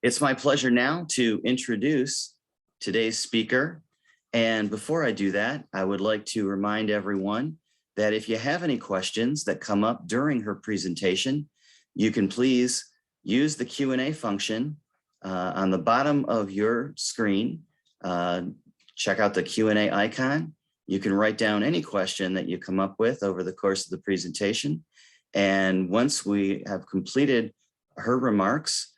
It's my pleasure now to introduce today's speaker. And before I do that, I would like to remind everyone that if you have any questions that come up during her presentation, you can please use the Q&A function on the bottom of your screen. Check out the Q&A icon. You can write down any question that you come up with over the course of the presentation. And once we have completed her remarks,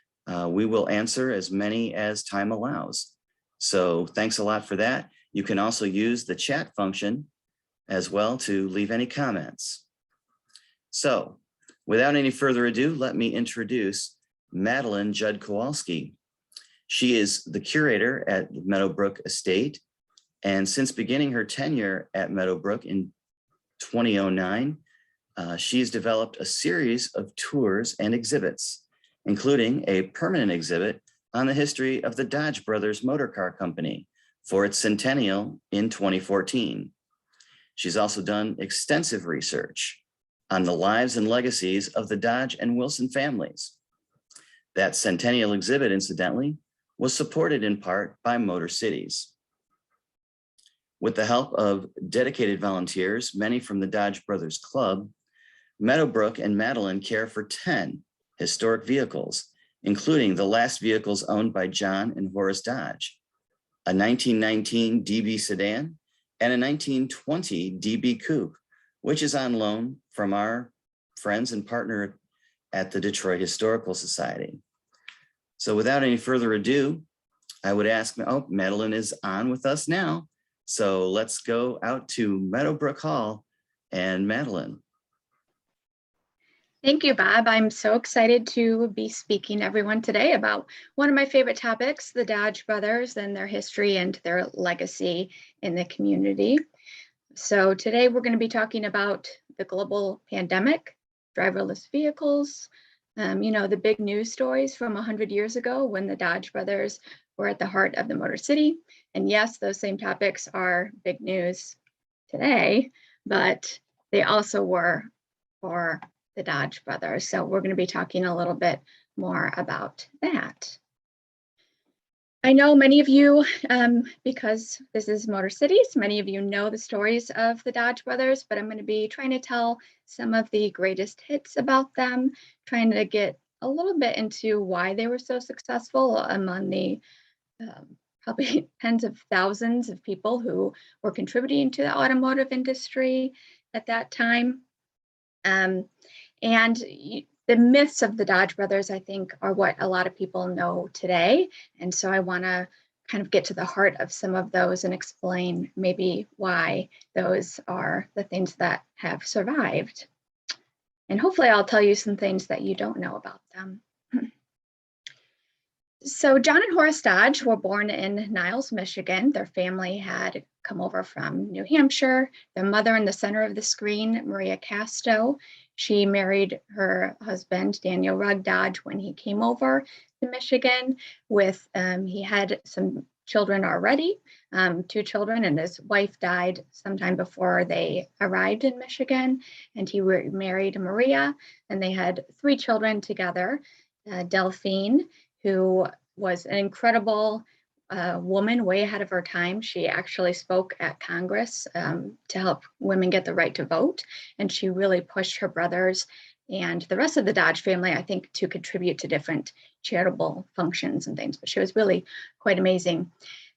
we will answer as many as time allows. So thanks a lot for that. You can also use the chat function as well to leave any comments. So without any further ado, let me introduce Madelyn Rzadkowolski. She is the curator at Meadow Brook Estate. And since beginning her tenure at Meadow Brook in 2009, she's developed a series of tours and exhibits, including a permanent exhibit on the history of the Dodge Brothers Motor Car Company for its centennial in 2014. She's also done extensive research on the lives and legacies of the Dodge and Wilson families. That centennial exhibit, incidentally, was supported in part by MotorCities. With the help of dedicated volunteers, many from the Dodge Brothers Club, Meadow Brook and Madelyn care for 10 historic vehicles, including the last vehicles owned by John and Horace Dodge, a 1919 DB sedan and a 1920 DB coupe, which is on loan from our friends and partner at the Detroit Historical Society. So without any further ado, I would ask, oh, Madelyn is on with us now. So let's go out to Meadowbrook Hall and Madelyn. Thank you, Bob. I'm so excited to be speaking to everyone today about one of my favorite topics, the Dodge Brothers and their history and their legacy in the community. So today we're going to be talking about the global pandemic, driverless vehicles, the big news stories from 100 years ago when the Dodge Brothers were at the heart of the Motor City. And yes, those same topics are big news today, but they also were for the Dodge Brothers. So we're going to be talking a little bit more about that. I know many of you, because this is MotorCities, many of you know the stories of the Dodge Brothers, but I'm going to be trying to tell some of the greatest hits about them, trying to get a little bit into why they were so successful among the probably tens of thousands of people who were contributing to the automotive industry at that time. And the myths of the Dodge Brothers, I think, are what a lot of people know today. And so I want to kind of get to the heart of some of those and explain maybe why those are the things that have survived. And hopefully I'll tell you some things that you don't know about them. So John and Horace Dodge were born in Niles, Michigan. Their family had come over from New Hampshire. Their mother in the center of the screen, Maria Casto, she married her husband, Daniel Rugg Dodge, when he came over to Michigan with, he had some children already, 2 children, and his wife died sometime before they arrived in Michigan, and he married Maria, and they had 3 children together. Delphine, who was an incredible woman, way ahead of her time. She actually spoke at Congress to help women get the right to vote. And she really pushed her brothers and the rest of the Dodge family, I think, to contribute to different charitable functions and things. But she was really quite amazing.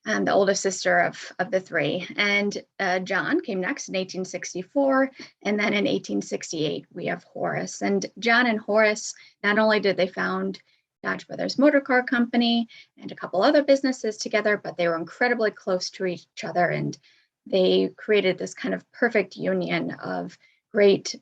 The oldest sister of the 3. And John came next in 1864. And then in 1868, we have Horace. And John and Horace, not only did they found Dodge Brothers Motor Car Company and a couple other businesses together, but they were incredibly close to each other, and they created this kind of perfect union of great,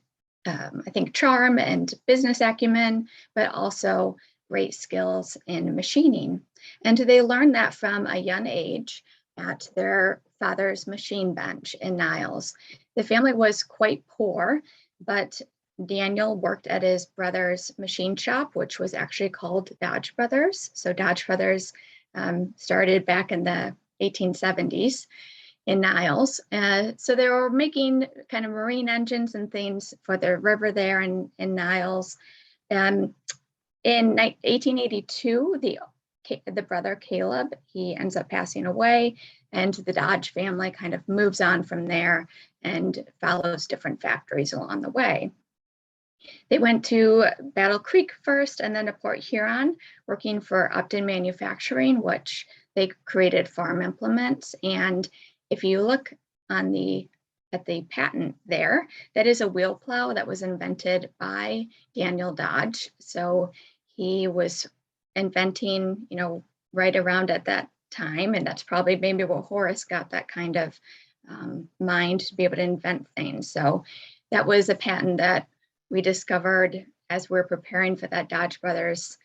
I think, charm and business acumen, but also great skills in machining. And they learned that from a young age at their father's machine bench in Niles. The family was quite poor, but Daniel worked at his brother's machine shop, which was actually called Dodge Brothers. So Dodge Brothers started back in the 1870s in Niles. So they were making kind of marine engines and things for the river there in Niles. In 1882, the the brother Caleb, he ends up passing away, and the Dodge family kind of moves on from there and follows different factories along the way. They went to Battle Creek first and then to Port Huron, working for Upton Manufacturing, which they created farm implements. And if you look on at the patent there, that is a wheel plow that was invented by Daniel Dodge. So he was inventing, right around at that time. And that's probably maybe where Horace got that kind of mind to be able to invent things. So that was a patent that we discovered as we're preparing for that Dodge Brothers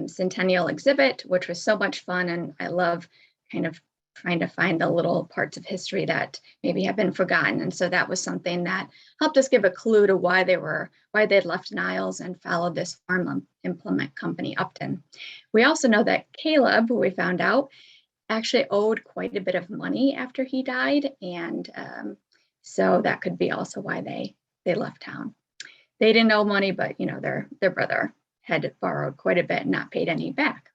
Centennial exhibit, which was so much fun. And I love kind of trying to find the little parts of history that maybe have been forgotten. And so that was something that helped us give a clue to why they'd left Niles and followed this farm implement company, Upton. We also know that Caleb, who we found out, actually owed quite a bit of money after he died. And so that could be also why they left town. They didn't owe money, but their brother had borrowed quite a bit and not paid any back.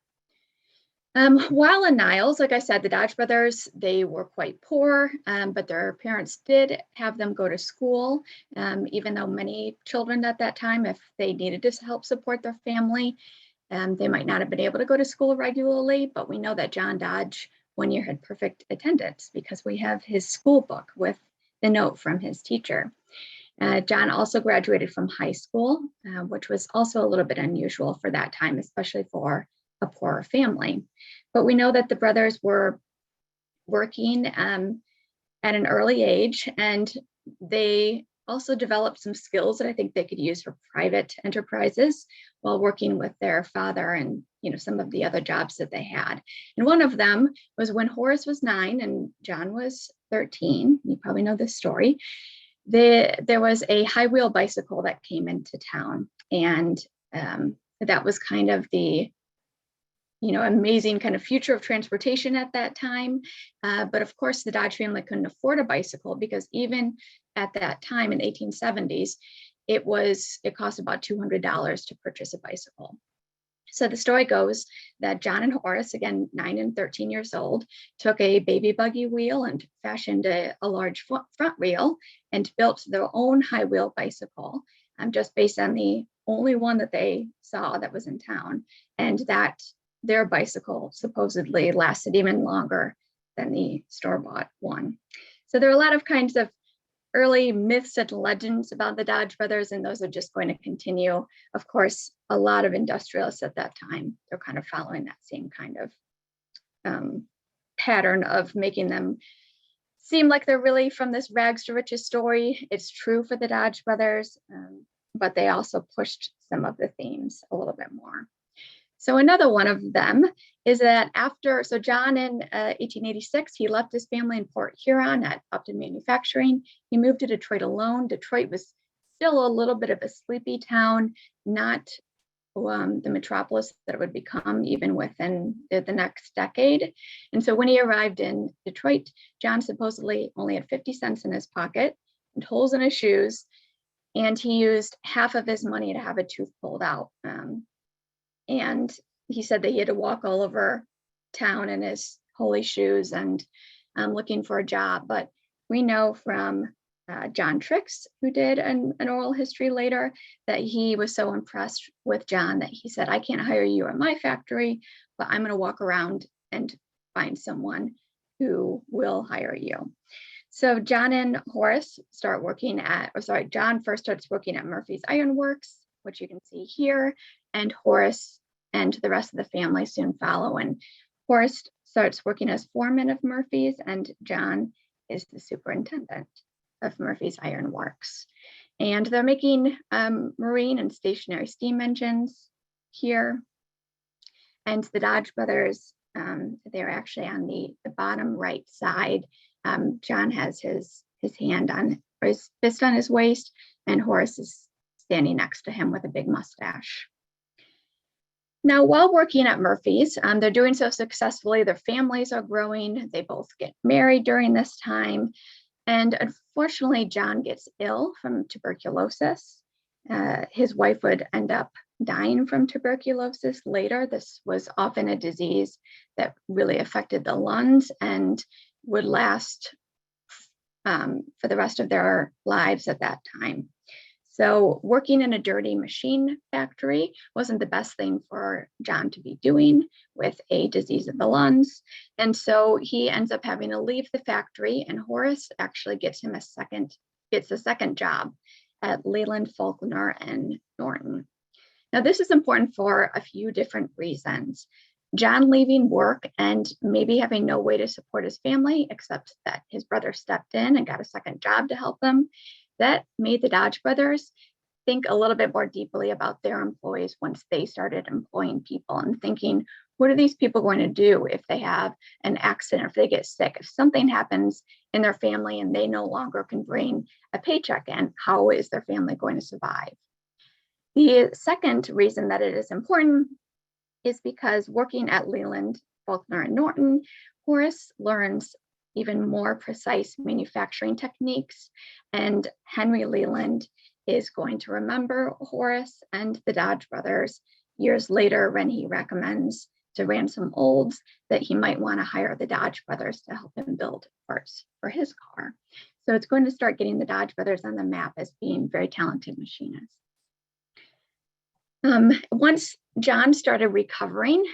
While in Niles, like I said, the Dodge brothers, they were quite poor, but their parents did have them go to school, even though many children at that time, if they needed to help support their family, they might not have been able to go to school regularly. But we know that John Dodge one year had perfect attendance because we have his school book with the note from his teacher. John also graduated from high school, which was also a little bit unusual for that time, especially for a poorer family. But we know that the brothers were working at an early age, and they also developed some skills that I think they could use for private enterprises while working with their father and some of the other jobs that they had. And one of them was when Horace was 9 and John was 13. You probably know this story. There was a high wheel bicycle that came into town, and that was kind of the amazing kind of future of transportation at that time. But of course, the Dodge family couldn't afford a bicycle because even at that time in the 1870s, it cost about $200 to purchase a bicycle. So the story goes that John and Horace, again, 9 and 13 years old, took a baby buggy wheel and fashioned a large front wheel and built their own high wheel bicycle, just based on the only one that they saw that was in town. And that their bicycle supposedly lasted even longer than the store-bought one. So there are a lot of kinds of early myths and legends about the Dodge brothers, and those are just going to continue. Of course, a lot of industrialists at that time, they're kind of following that same kind of pattern of making them seem like they're really from this rags to riches story. It's true for the Dodge brothers, but they also pushed some of the themes a little bit more. So another one of them is that so John in 1886, he left his family in Port Huron at Upton Manufacturing. He moved to Detroit alone. Detroit was still a little bit of a sleepy town, not the metropolis that it would become even within the next decade. And so when he arrived in Detroit, John supposedly only had 50 cents in his pocket and holes in his shoes. And he used half of his money to have a tooth pulled out. And he said that he had to walk all over town in his holey shoes and looking for a job. But we know from John Trix, who did an oral history later, that he was so impressed with John that he said, I can't hire you at my factory, but I'm going to walk around and find someone who will hire you. So John and Horace John first starts working at Murphy's Iron Works, which you can see here, and Horace and the rest of the family soon follow. And Horace starts working as foreman of Murphy's, and John is the superintendent of Murphy's Iron Works. And they're making marine and stationary steam engines here. And the Dodge brothers, they're actually on the bottom right side. John has his hand or his fist on his waist, and Horace is standing next to him with a big mustache. Now, while working at Murphy's, they're doing so successfully. Their families are growing. They both get married during this time. And unfortunately, John gets ill from tuberculosis. His wife would end up dying from tuberculosis later. This was often a disease that really affected the lungs and would last for the rest of their lives at that time. So working in a dirty machine factory wasn't the best thing for John to be doing with a disease of the lungs. And so he ends up having to leave the factory, and Horace actually gets a second job at Leland, Faulkner, and Norton. Now, this is important for a few different reasons. John leaving work and maybe having no way to support his family, except that his brother stepped in and got a second job to help them. That made the Dodge brothers think a little bit more deeply about their employees once they started employing people and thinking, what are these people going to do if they have an accident, if they get sick, if something happens in their family and they no longer can bring a paycheck in, how is their family going to survive? The second reason that it is important is because working at Leland, Faulkner, and Norton, Horace learns even more precise manufacturing techniques, and Henry Leland is going to remember Horace and the Dodge brothers years later when he recommends to Ransom Olds that he might want to hire the Dodge brothers to help him build parts for his car. So it's going to start getting the Dodge brothers on the map as being very talented machinists. Once John started recovering,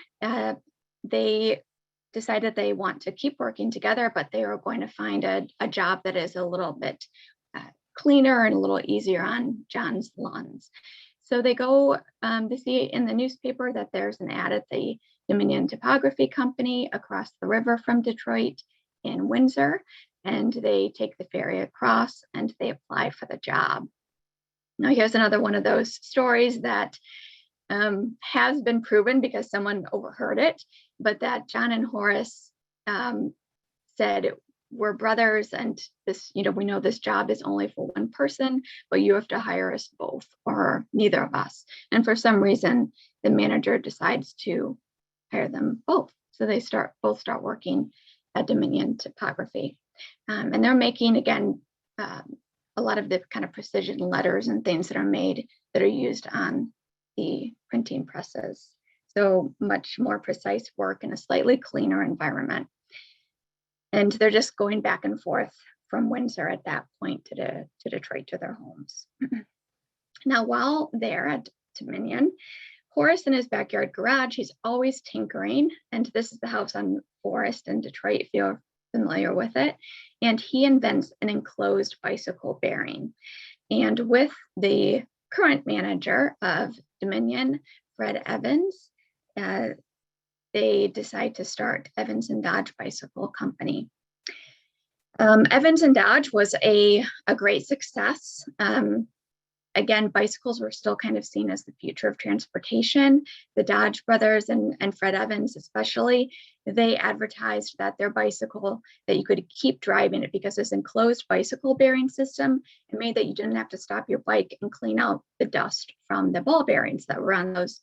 they decided they want to keep working together, but they are going to find a job that is a little bit cleaner and a little easier on John's lungs. So they go, they see in the newspaper that there's an ad at the Dominion Typography Company across the river from Detroit in Windsor, and they take the ferry across and they apply for the job. Now, here's another one of those stories that has been proven because someone overheard it, but that John and Horace said, we're brothers, and this, we know this job is only for one person, but you have to hire us both or neither of us. And for some reason, the manager decides to hire them both. So they both start working at Dominion Typography. And they're making, again, a lot of the kind of precision letters and things that are made that are used on the printing presses. So much more precise work in a slightly cleaner environment. And they're just going back and forth from Windsor at that point to Detroit to their homes. Now, while there at Dominion, Horace in his backyard garage, he's always tinkering. And this is the house on Forest in Detroit, if you're familiar with it. And he invents an enclosed bicycle bearing. And with the current manager of Dominion, Fred Evans, they decide to start Evans and Dodge Bicycle Company. Evans and Dodge was a great success. Again, bicycles were still kind of seen as the future of transportation. The Dodge brothers and Fred Evans especially, they advertised that their bicycle, that you could keep driving it because this enclosed bicycle bearing system, it made that you didn't have to stop your bike and clean out the dust from the ball bearings that were on those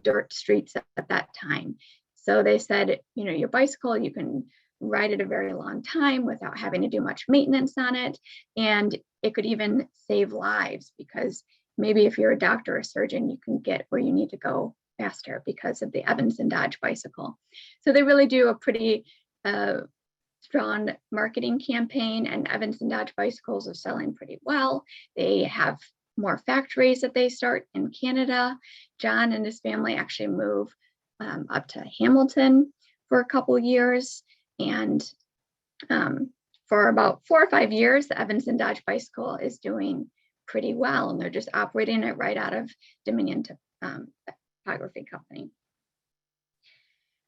dirt streets at that time. So they said, your bicycle, you can ride it a very long time without having to do much maintenance on it. And it could even save lives because maybe if you're a doctor or surgeon, you can get where you need to go faster because of the Evans and Dodge bicycle. So they really do a pretty strong marketing campaign, and Evans and Dodge bicycles are selling pretty well. They have more factories that they start in Canada. John and his family actually move up to Hamilton for a couple years. And for about 4 or 5 years, the Evans and Dodge bicycle is doing pretty well. And they're just operating it right out of Dominion Typography Company.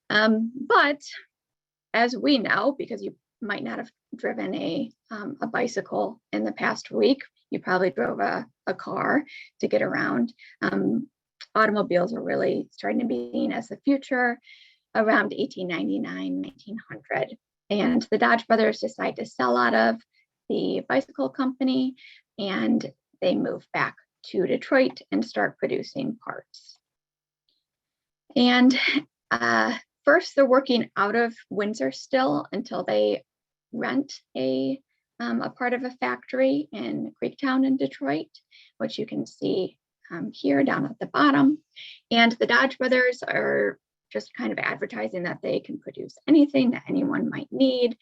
But as we know, because you might not have driven a bicycle in the past week, you probably drove a car to get around. Automobiles are really starting to be seen as the future around 1899, 1900. And the Dodge brothers decide to sell out of the bicycle company, and they move back to Detroit and start producing parts. And first, they're working out of Windsor still until they rent a part of a factory in Creektown in Detroit, which you can see here down at the bottom. And the Dodge brothers are just kind of advertising that they can produce anything that anyone might need.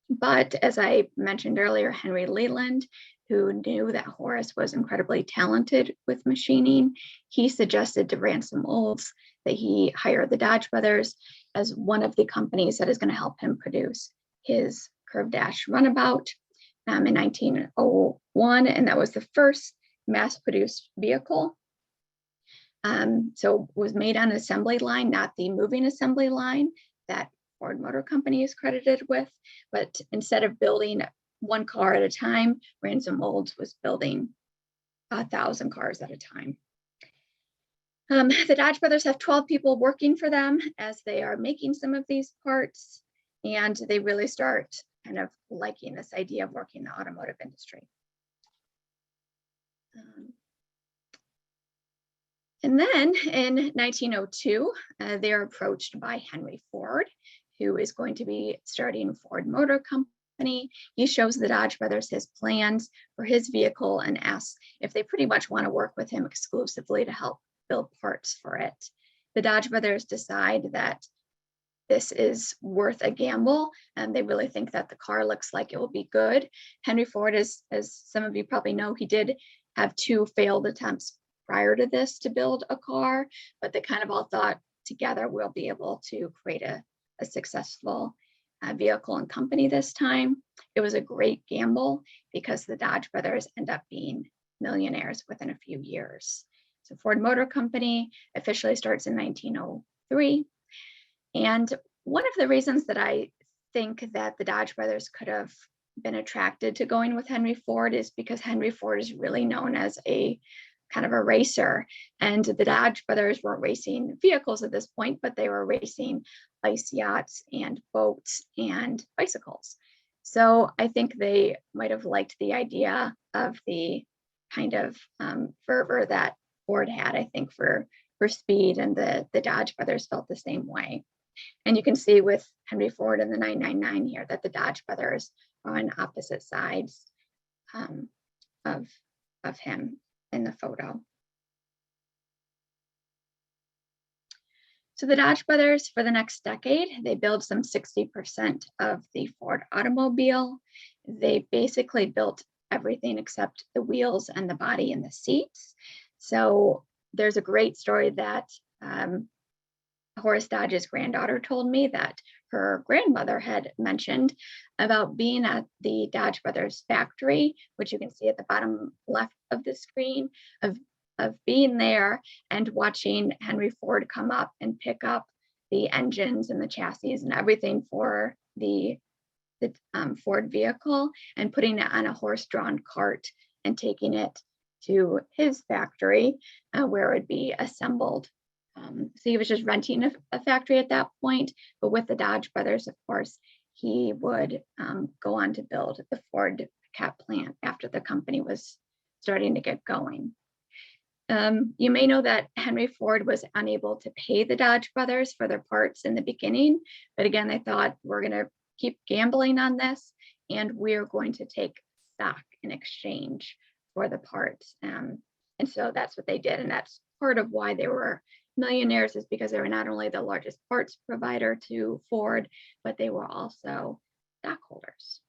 But as I mentioned earlier, Henry Leland, who knew that Horace was incredibly talented with machining, he suggested to Ransom Olds that he hire the Dodge brothers as one of the companies that is going to help him produce his curved dash runabout in 1901. And that was the first mass-produced vehicle. So it was made on assembly line, not the moving assembly line that Ford Motor Company is credited with, but instead of building one car at a time, Ransom Olds was building 1,000 cars at a time. The Dodge brothers have 12 people working for them as they are making some of these parts, and they really start kind of liking this idea of working in the automotive industry. And then in 1902, they're approached by Henry Ford, who is going to be starting Ford Motor Company. He shows the Dodge brothers his plans for his vehicle and asks if they pretty much want to work with him exclusively to help build parts for it. The Dodge brothers decide that this is worth a gamble, and they really think that the car looks like it will be good. Henry Ford, as some of you probably know, he did have 2 failed attempts prior to this to build a car, but they kind of all thought together we'll be able to create a successful vehicle and company this time. It was a great gamble because the Dodge brothers end up being millionaires within a few years. So Ford Motor Company officially starts in 1903. And one of the reasons that I think that the Dodge brothers could have been attracted to going with Henry Ford is because Henry Ford is really known as a kind of a racer. And the Dodge brothers weren't racing vehicles at this point, but they were racing ice yachts and boats and bicycles. So I think they might have liked the idea of the kind of fervor that Ford had, I think, for speed, and the Dodge brothers felt the same way. And you can see with Henry Ford and the 999 here that the Dodge brothers are on opposite sides of him in the photo. So the Dodge brothers, for the next decade, they build some 60% of the Ford automobile. They basically built everything except the wheels and the body and the seats. So there's a great story that Horace Dodge's granddaughter told me that her grandmother had mentioned about being at the Dodge brothers factory, which you can see at the bottom left of the screen, of being there and watching Henry Ford come up and pick up the engines and the chassis and everything for the Ford vehicle and putting it on a horse-drawn cart and taking it to his factory where it would be assembled. So he was just renting a factory at that point, but with the Dodge brothers, of course, he would go on to build the Ford Cat plant after the company was starting to get going. You may know that Henry Ford was unable to pay the Dodge brothers for their parts in the beginning, but again, they thought, we're going to keep gambling on this, and we're going to take stock in exchange for the parts. And so that's what they did, and that's part of why they were millionaires, is because they were not only the largest parts provider to Ford, but they were also stockholders.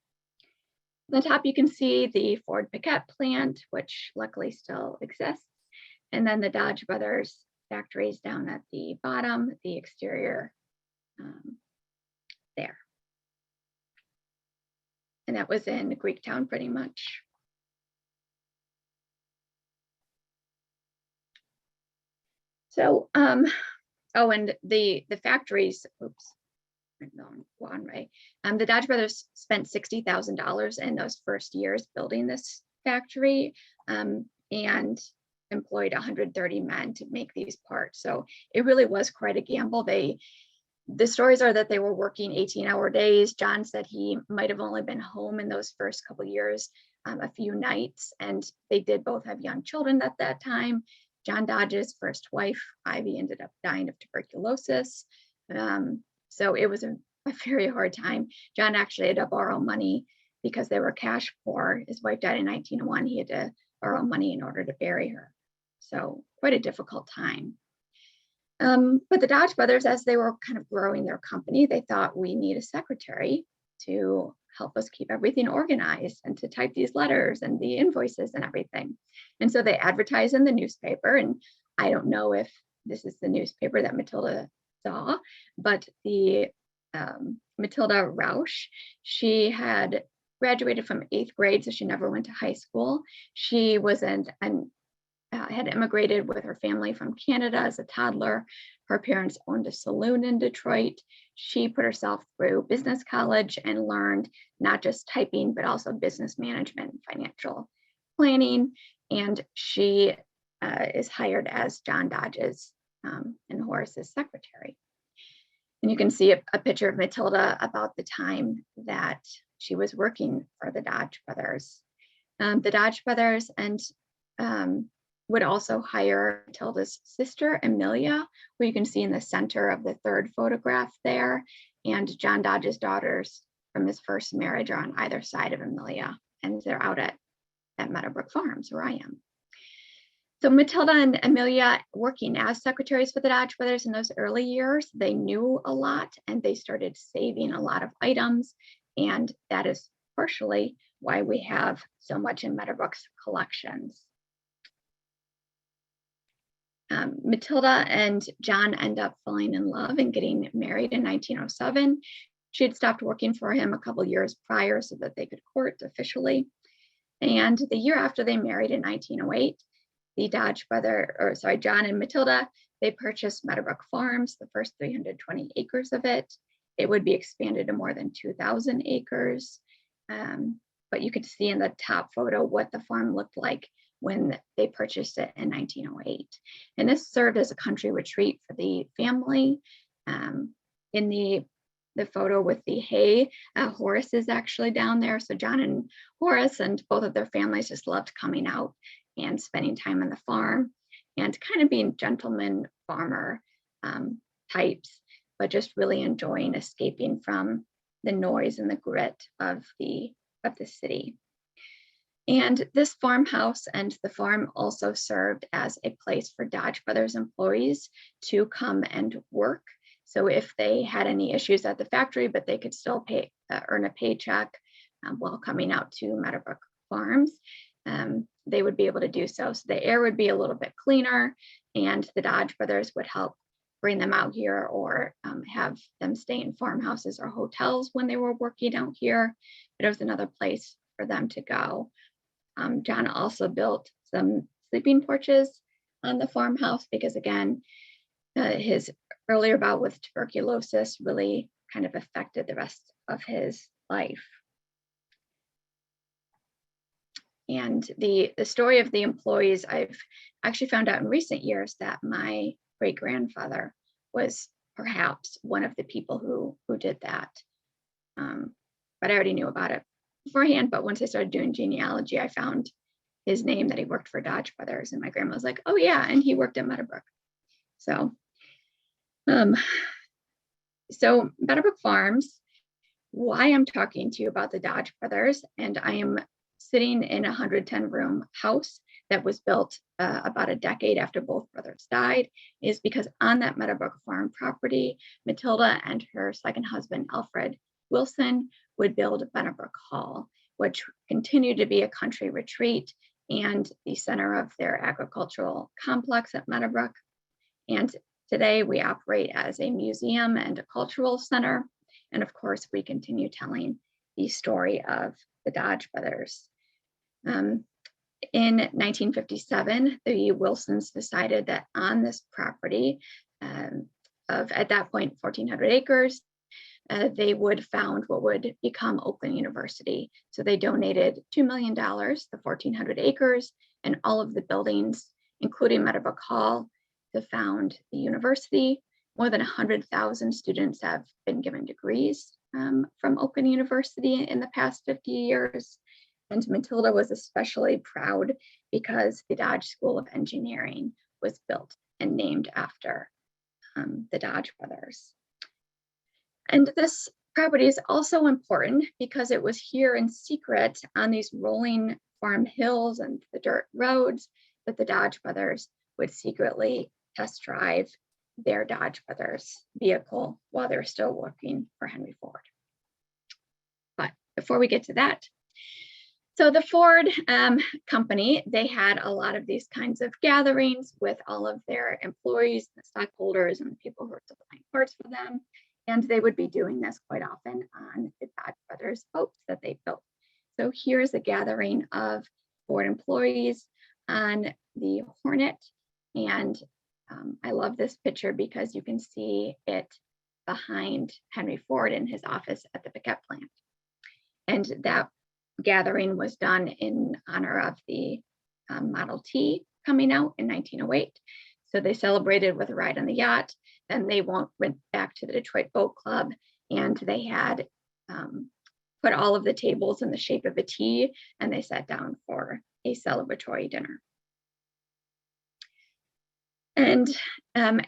On the top, you can see the Ford Piquet plant, which luckily still exists. And then the Dodge brothers factories down at the bottom, the exterior there. And that was in Greektown pretty much. So, and the factories, oops, one way. The Dodge brothers spent $60,000 in those first years building this factory, and employed 130 men to make these parts. So it really was quite a gamble. The stories are that they were working 18-hour days. John said he might have only been home in those first couple of years a few nights, and they did both have young children at that time. John Dodge's first wife, Ivy, ended up dying of tuberculosis. So it was a very hard time. John actually had to borrow money because they were cash poor. His wife died in 1901. He had to borrow money in order to bury her. So quite a difficult time. But the Dodge brothers, as they were kind of growing their company, they thought we need a secretary to help us keep everything organized and to type these letters and the invoices and everything. And so they advertised in the newspaper. And I don't know if this is the newspaper that Matilda saw, but the Matilda Rausch, she had graduated from 8th grade, so she never went to high school. She was had immigrated with her family from Canada as a toddler. Her parents owned a saloon in Detroit. She put herself through business college and learned not just typing, but also business management and financial planning. And she is hired as John Dodge's and Horace's secretary. And you can see a picture of Matilda about the time that she was working for the Dodge brothers. The Dodge brothers and would also hire Matilda's sister, Amelia, who you can see in the center of the third photograph there, and John Dodge's daughters from his first marriage are on either side of Amelia, and they're out at Meadow Brook Farms, where I am. So Matilda and Amelia, working as secretaries for the Dodge brothers in those early years, they knew a lot and they started saving a lot of items, and that is partially why we have so much in Meadow Brook's collections. Matilda and John end up falling in love and getting married in 1907. She had stopped working for him a couple years prior so that they could court officially. And the year after they married in 1908, the John and Matilda, they purchased Meadow Brook Farms, the first 320 acres of it. It would be expanded to more than 2,000 acres. But you could see in the top photo what the farm looked like when they purchased it in 1908. And this served as a country retreat for the family. In the photo with the hay, Horace is actually down there. So John and Horace and both of their families just loved coming out and spending time on the farm and kind of being gentleman farmer types, but just really enjoying escaping from the noise and the grit of the city. And this farmhouse and the farm also served as a place for Dodge Brothers employees to come and work. So if they had any issues at the factory, but they could still earn a paycheck while coming out to Meadow Brook Farms, they would be able to do so. So the air would be a little bit cleaner, and the Dodge Brothers would help bring them out here or have them stay in farmhouses or hotels when they were working out here. But it was another place for them to go. John also built some sleeping porches on the farmhouse because, again, his earlier bout with tuberculosis really kind of affected the rest of his life. And the story of the employees, I've actually found out in recent years that my great-grandfather was perhaps one of the people who did that. But I already knew about it beforehand, but once I started doing genealogy, I found his name that he worked for Dodge Brothers, and my grandma was like, oh yeah, and he worked at Meadow Brook. So Meadow Brook Farms, why I'm talking to you about the Dodge Brothers, and I am sitting in a 110-room house that was built about a decade after both brothers died, is because on that Meadow Brook Farm property, Matilda and her second husband, Alfred Wilson, would build Meadow Brook Hall, which continued to be a country retreat and the center of their agricultural complex at Meadow Brook. And today we operate as a museum and a cultural center. And of course, we continue telling the story of the Dodge Brothers. In 1957, the Wilsons decided that on this property of, at that point, 1,400 acres, they would found what would become Oakland University. So they donated $2 million, the 1,400 acres, and all of the buildings, including Meadow Brook Hall, to found the university. More than 100,000 students have been given degrees from Oakland University in the past 50 years. And Matilda was especially proud because the Dodge School of Engineering was built and named after the Dodge Brothers. And this property is also important because it was here in secret on these rolling farm hills and the dirt roads, that the Dodge brothers would secretly test drive their Dodge brothers vehicle while they're still working for Henry Ford. But before we get to that, so the Ford company, they had a lot of these kinds of gatherings with all of their employees, the stockholders, and the people who were supplying parts for them. And they would be doing this quite often on the Dodge brothers boats that they built. So here's a gathering of Ford employees on the Hornet. And I love this picture because you can see it behind Henry Ford in his office at the picket plant. And that gathering was done in honor of the Model T coming out in 1908. So they celebrated with a ride on the yacht. Then they went back to the Detroit Boat Club, and they had put all of the tables in the shape of a T, and they sat down for a celebratory dinner. And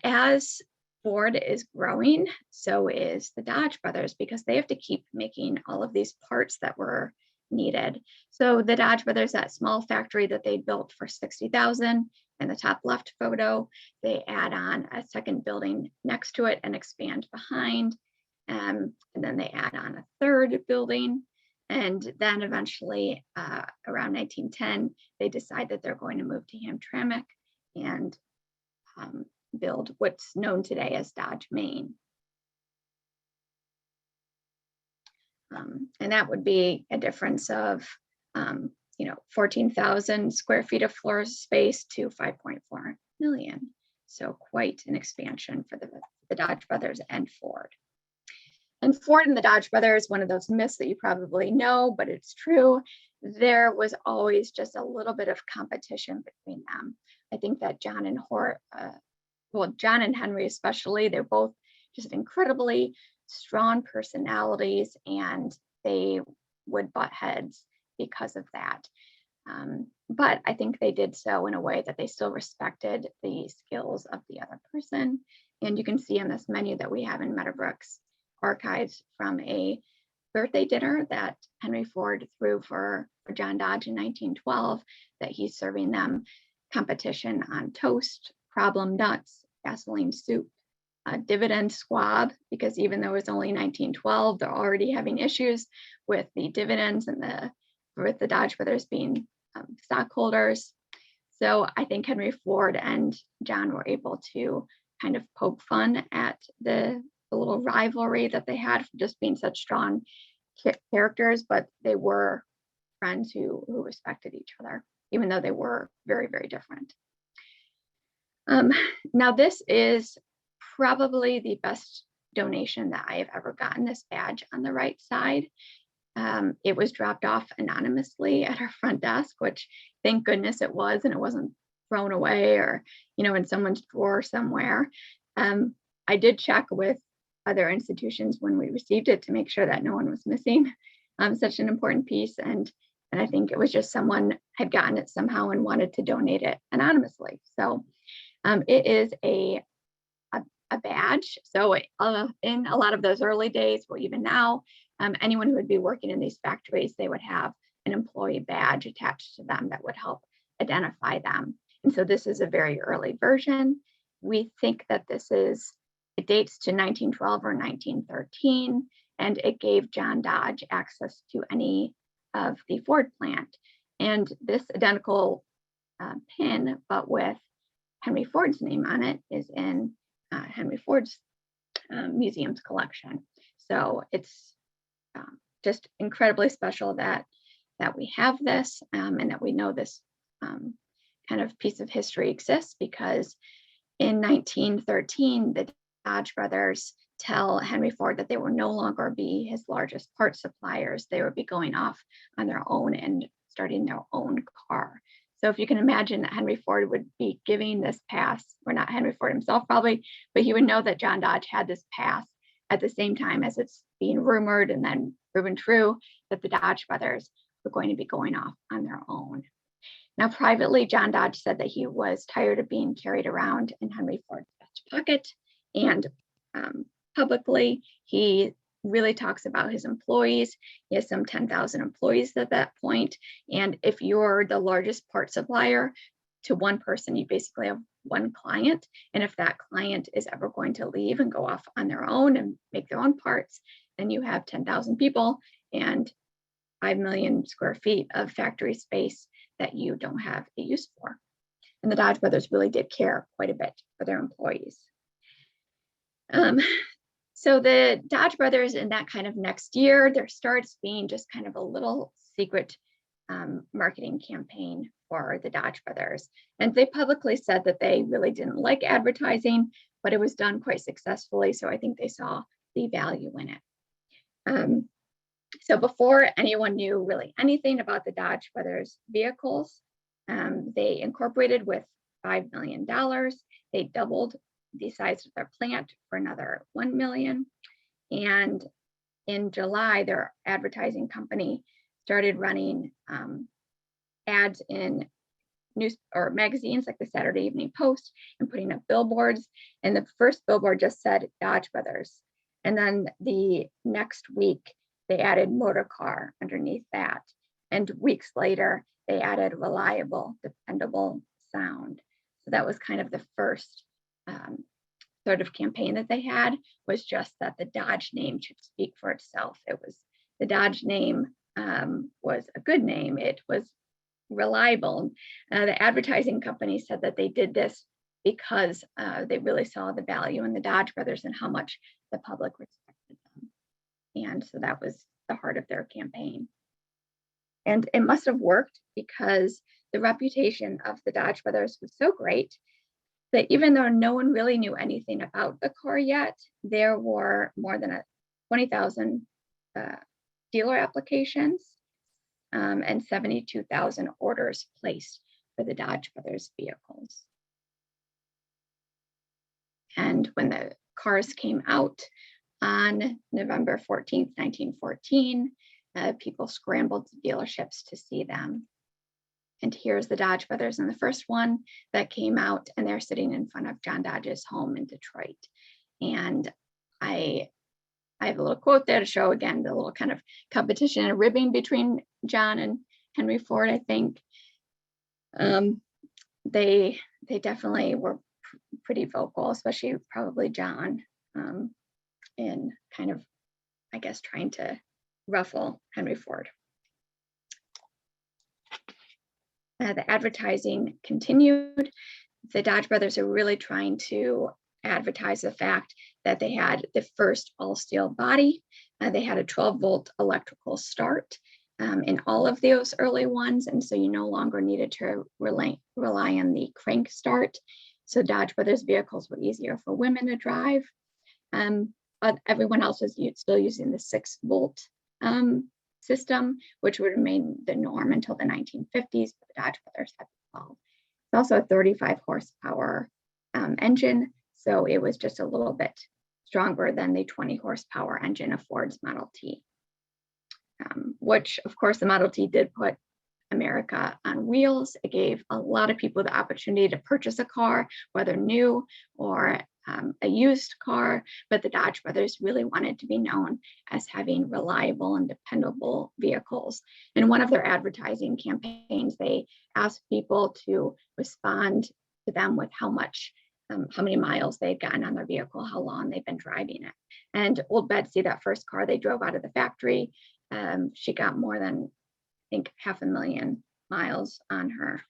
as Ford is growing, so is the Dodge brothers, because they have to keep making all of these parts that were needed. So the Dodge brothers, that small factory that they built for $60,000 in the top left photo, they add on a second building next to it and expand behind. And then they add on a third building. And then eventually around 1910, they decide that they're going to move to Hamtramck and build what's known today as Dodge, Maine. And that would be a difference of 14,000 square feet of floor space to 5.4 million. So quite an expansion for the Dodge brothers and Ford. And Ford and the Dodge brothers, one of those myths that you probably know, but it's true, there was always just a little bit of competition between them. I think that John and Henry especially, they're both just incredibly strong personalities, and they would butt heads because of that. But I think they did so in a way that they still respected the skills of the other person. And you can see on this menu that we have in Meadow Brook's archives from a birthday dinner that Henry Ford threw for John Dodge in 1912, that he's serving them competition on toast, problem nuts, gasoline soup, dividend squab, because even though it was only 1912, they're already having issues with the dividends and with the Dodge brothers being stockholders. So I think Henry Ford and John were able to kind of poke fun at the little rivalry that they had for just being such strong characters, but they were friends who respected each other, even though they were very, very different. Now this is probably the best donation that I have ever gotten, this badge on the right side. It was dropped off anonymously at our front desk, which thank goodness it was, and it wasn't thrown away or, in someone's drawer somewhere. I did check with other institutions when we received it to make sure that no one was missing such an important piece. And I think it was just someone had gotten it somehow and wanted to donate it anonymously. So it is a badge. So in a lot of those early days, well, even now, anyone who would be working in these factories, they would have an employee badge attached to them that would help identify them. And so this is a very early version. We think that it dates to 1912 or 1913, and it gave John Dodge access to any of the Ford plant. And this identical pin, but with Henry Ford's name on it, is in Henry Ford's museum's collection. So it's just incredibly special that we have this and that we know this kind of piece of history exists, because in 1913, the Dodge brothers tell Henry Ford that they will no longer be his largest part suppliers. They would be going off on their own and starting their own car. So if you can imagine that Henry Ford would be giving this pass, or not Henry Ford himself probably, but he would know that John Dodge had this pass at the same time as it's being rumored and then proven true that the Dodge brothers were going to be going off on their own. Now, privately, John Dodge said that he was tired of being carried around in Henry Ford's vest pocket, and publicly, he really talks about his employees. He has some 10,000 employees at that point. And if you're the largest part supplier to one person, you basically have one client. And if that client is ever going to leave and go off on their own and make their own parts, then you have 10,000 people and 5 million square feet of factory space that you don't have a use for. And the Dodge brothers really did care quite a bit for their employees. So the Dodge brothers in that kind of next year, there starts being just kind of a little secret marketing campaign for the Dodge brothers. And they publicly said that they really didn't like advertising, but it was done quite successfully. So I think they saw the value in it. So before anyone knew really anything about the Dodge brothers vehicles, they incorporated with $5 million. They doubled the size of their plant for another 1 million. And in July, their advertising company started running ads in news or magazines like the Saturday Evening Post and putting up billboards. And the first billboard just said Dodge Brothers. And then the next week, they added motor car underneath that. And weeks later, they added reliable, dependable sound. So that was kind of the first sort of campaign that they had, was just that the Dodge name should speak for itself. It was the Dodge name was a good name. It was reliable. The advertising company said that they did this because they really saw the value in the Dodge brothers and how much the public respected them. And so that was the heart of their campaign. And it must have worked because the reputation of the Dodge brothers was so great that even though no one really knew anything about the car yet, there were more than 20,000 dealer applications and 72,000 orders placed for the Dodge brothers vehicles. And when the cars came out on November 14th, 1914, people scrambled to dealerships to see them. And here's the Dodge brothers in the first one that came out, and they're sitting in front of John Dodge's home in Detroit. And I have a little quote there to show, again, the little kind of competition and ribbing between John and Henry Ford, I think. They definitely were pretty vocal, especially probably John, in kind of, I guess, trying to ruffle Henry Ford. The advertising continued. The Dodge brothers are really trying to advertise the fact that they had the first all-steel body. They had a 12-volt electrical start in all of those early ones, and so you no longer needed to rely on the crank start. So Dodge brothers vehicles were easier for women to drive. But everyone else was still using the 6-volt system, which would remain the norm until the 1950s, but the Dodge brothers had evolved. It's also a 35 horsepower engine, so it was just a little bit stronger than the 20 horsepower engine of Ford's Model T, which of course the Model T did put America on wheels. It gave a lot of people the opportunity to purchase a car, whether new or a used car, but the Dodge brothers really wanted to be known as having reliable and dependable vehicles. In one of their advertising campaigns, they asked people to respond to them with how many miles they'd gotten on their vehicle, how long they've been driving it. And old Betsy, that first car they drove out of the factory, she got more than, I think, 500,000 miles on her.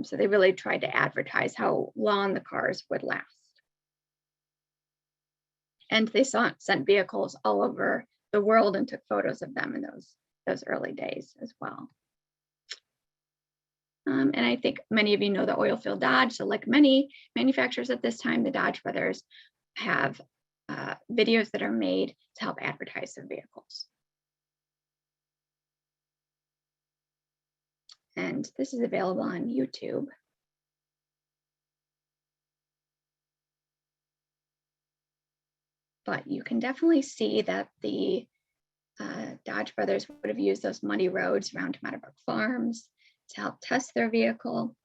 So they really tried to advertise how long the cars would last. And they sent vehicles all over the world and took photos of them in those early days as well. And I think many of you know the oil field Dodge. So like many manufacturers at this time, the Dodge brothers have videos that are made to help advertise their vehicles. And this is available on YouTube. But you can definitely see that the Dodge brothers would have used those muddy roads around Meadow Brook Farms to help test their vehicle.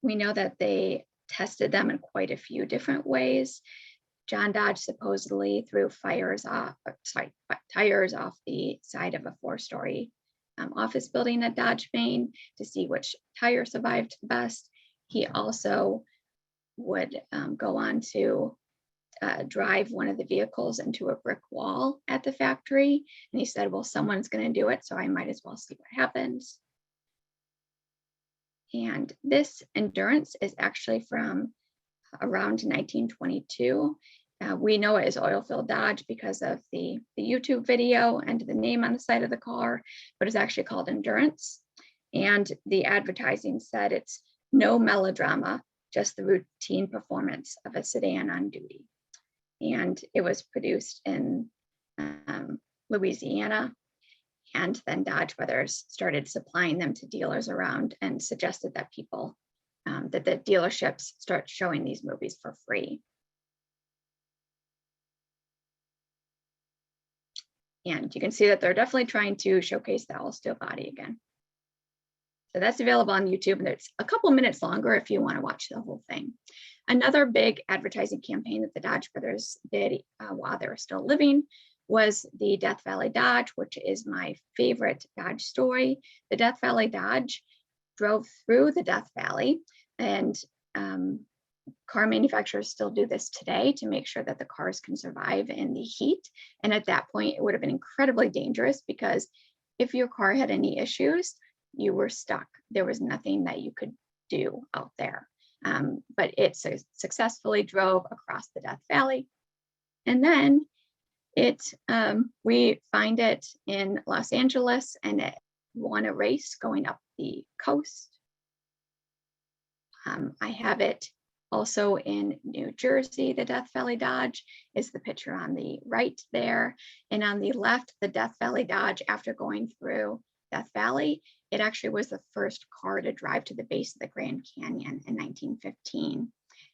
We know that they tested them in quite a few different ways. John Dodge supposedly threw tires off the side of a 4-story office building at Dodge, Maine, to see which tire survived the best. He also would go on to drive one of the vehicles into a brick wall at the factory. And he said, well, someone's going to do it, so I might as well see what happens. And this Endurance is actually from around 1922. We know it as oil-filled Dodge because of the YouTube video and the name on the side of the car, but it's actually called Endurance. And the advertising said it's no melodrama, just the routine performance of a sedan on duty. And it was produced in Louisiana. And then Dodge Brothers started supplying them to dealers around and suggested that people, that the dealerships start showing these movies for free. And you can see that they're definitely trying to showcase the all-steel body again. So that's available on YouTube, and it's a couple minutes longer if you want to watch the whole thing. Another big advertising campaign that the Dodge Brothers did while they were still living was the Death Valley Dodge, which is my favorite Dodge story. The Death Valley Dodge drove through the Death Valley, and car manufacturers still do this today to make sure that the cars can survive in the heat. And at that point, it would have been incredibly dangerous because if your car had any issues, you were stuck. There was nothing that you could do out there. But it successfully drove across the Death Valley. And then we find it in Los Angeles, and it won a race going up the coast. I have it also in New Jersey. The Death Valley Dodge is the picture on the right there. And on the left, the Death Valley Dodge, after going through Death Valley, it actually was the first car to drive to the base of the Grand Canyon in 1915.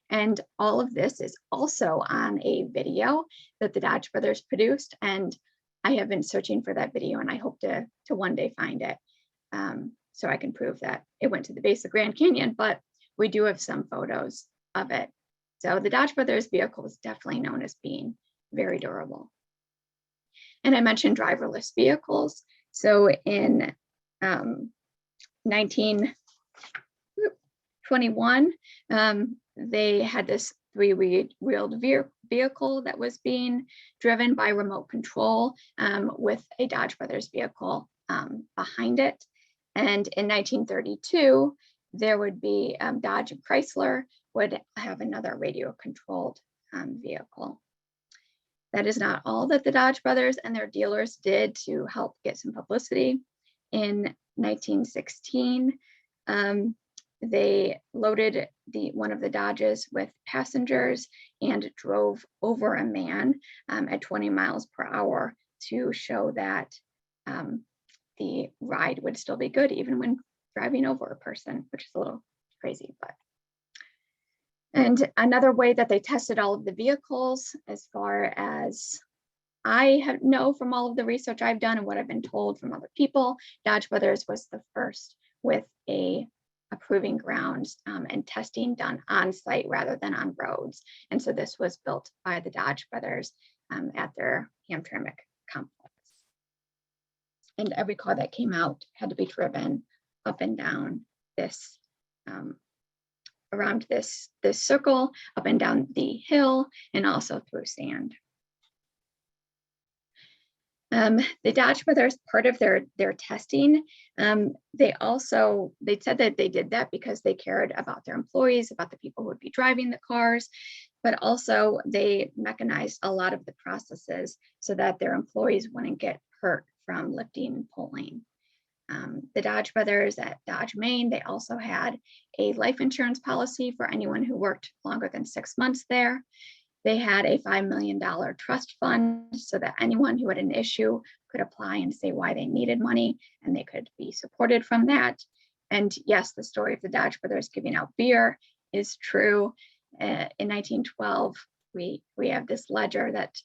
And all of this is also on a video that the Dodge Brothers produced. And I have been searching for that video, and I hope to one day find it so I can prove that it went to the base of Grand Canyon, but we do have some photos of it. So the Dodge Brothers vehicle is definitely known as being very durable. And I mentioned driverless vehicles. So in 1921, they had this 3-wheeled vehicle that was being driven by remote control with a Dodge Brothers vehicle behind it. And in 1932, there would be Dodge and Chrysler would have another radio-controlled vehicle. That is not all that the Dodge Brothers and their dealers did to help get some publicity. In 1916, they loaded one of the Dodges with passengers and drove over a man at 20 miles per hour to show that the ride would still be good even when driving over a person, which is a little crazy. And another way that they tested all of the vehicles, as far as I know from all of the research I've done and what I've been told from other people, Dodge Brothers was the first with a proving grounds and testing done on site rather than on roads. And so this was built by the Dodge Brothers at their Hamtramck complex. And every car that came out had to be driven up and down this, around this circle, up and down the hill, and also through sand. The Dodge Brothers, part of their testing, they said that they did that because they cared about their employees, about the people who would be driving the cars, but also they mechanized a lot of the processes so that their employees wouldn't get hurt from lifting and pulling. The Dodge Brothers at Dodge, Maine, they also had a life insurance policy for anyone who worked longer than 6 months there. They had a $5 million trust fund so that anyone who had an issue could apply and say why they needed money, and they could be supported from that. And yes, the story of the Dodge Brothers giving out beer is true. In 1912, we have this ledger that